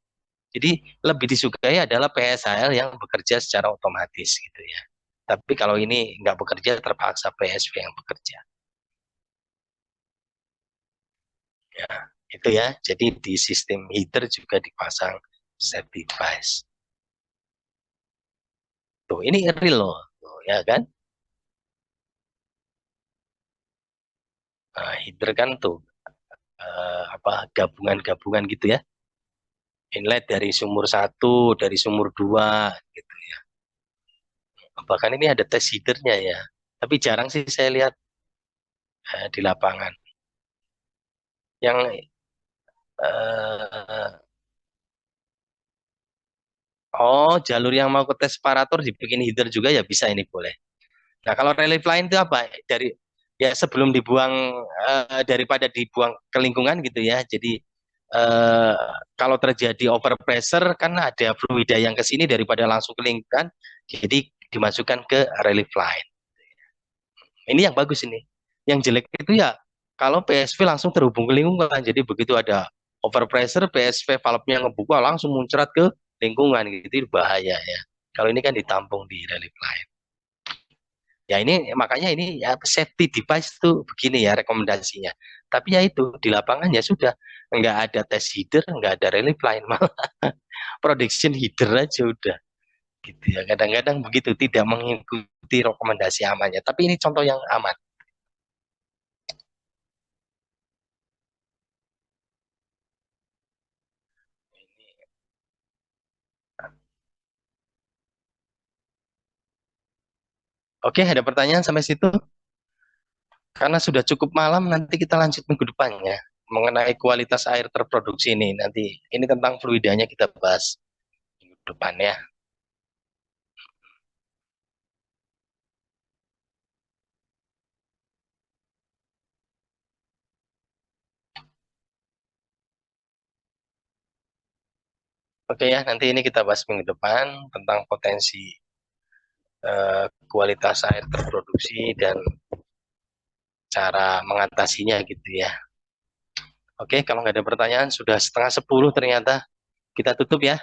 Jadi lebih disukai adalah PSHL yang bekerja secara otomatis gitu ya. Tapi kalau ini nggak bekerja, terpaksa PSV yang bekerja. Ya, itu ya. Jadi di sistem heater juga dipasang safety device. Tuh, ini real loh, tuh, ya kan? Nah, heater kan tuh gabungan-gabungan gitu ya. Inlet dari sumur 1, dari sumur 2 gitu ya. Bahkan ini ada test heaternya ya. Tapi jarang sih saya lihat di lapangan. Yang jalur yang mau ke tes separator dibikin heater juga ya, bisa, ini boleh. Nah, kalau relief line itu apa? Dari ya sebelum dibuang, daripada dibuang ke lingkungan gitu ya. Jadi kalau terjadi overpressure kan ada fluida yang ke sini daripada langsung ke lingkungan, jadi dimasukkan ke relief line. Ini yang bagus ini. Yang jelek itu ya kalau PSV langsung terhubung ke lingkungan. Jadi begitu ada overpressure, PSV valve-nya ngebuka langsung muncrat ke lingkungan gitu, itu bahaya ya. Kalau ini kan ditampung di relief line. Ya ini makanya ini ya safety device itu begini ya rekomendasinya. Tapi ya itu di lapangan ya sudah nggak ada test header, nggak ada relief line, malah production header aja udah gitu ya. Kadang-kadang begitu, tidak mengikuti rekomendasi amannya. Tapi ini contoh yang aman. Oke, ada pertanyaan sampai situ? Karena sudah cukup malam, nanti kita lanjut minggu depannya mengenai kualitas air terproduksi ini. Nanti ini tentang fluidanya kita bahas minggu depan ya. Oke ya, nanti ini kita bahas minggu depan tentang potensi kualitas air terproduksi dan cara mengatasinya gitu ya. Oke, kalau nggak ada pertanyaan, sudah 9:30 ternyata. Kita tutup ya.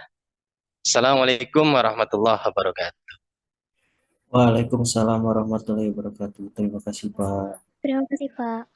Assalamualaikum warahmatullahi wabarakatuh. Waalaikumsalam warahmatullahi wabarakatuh. Terima kasih, Pak. Terima kasih, Pak.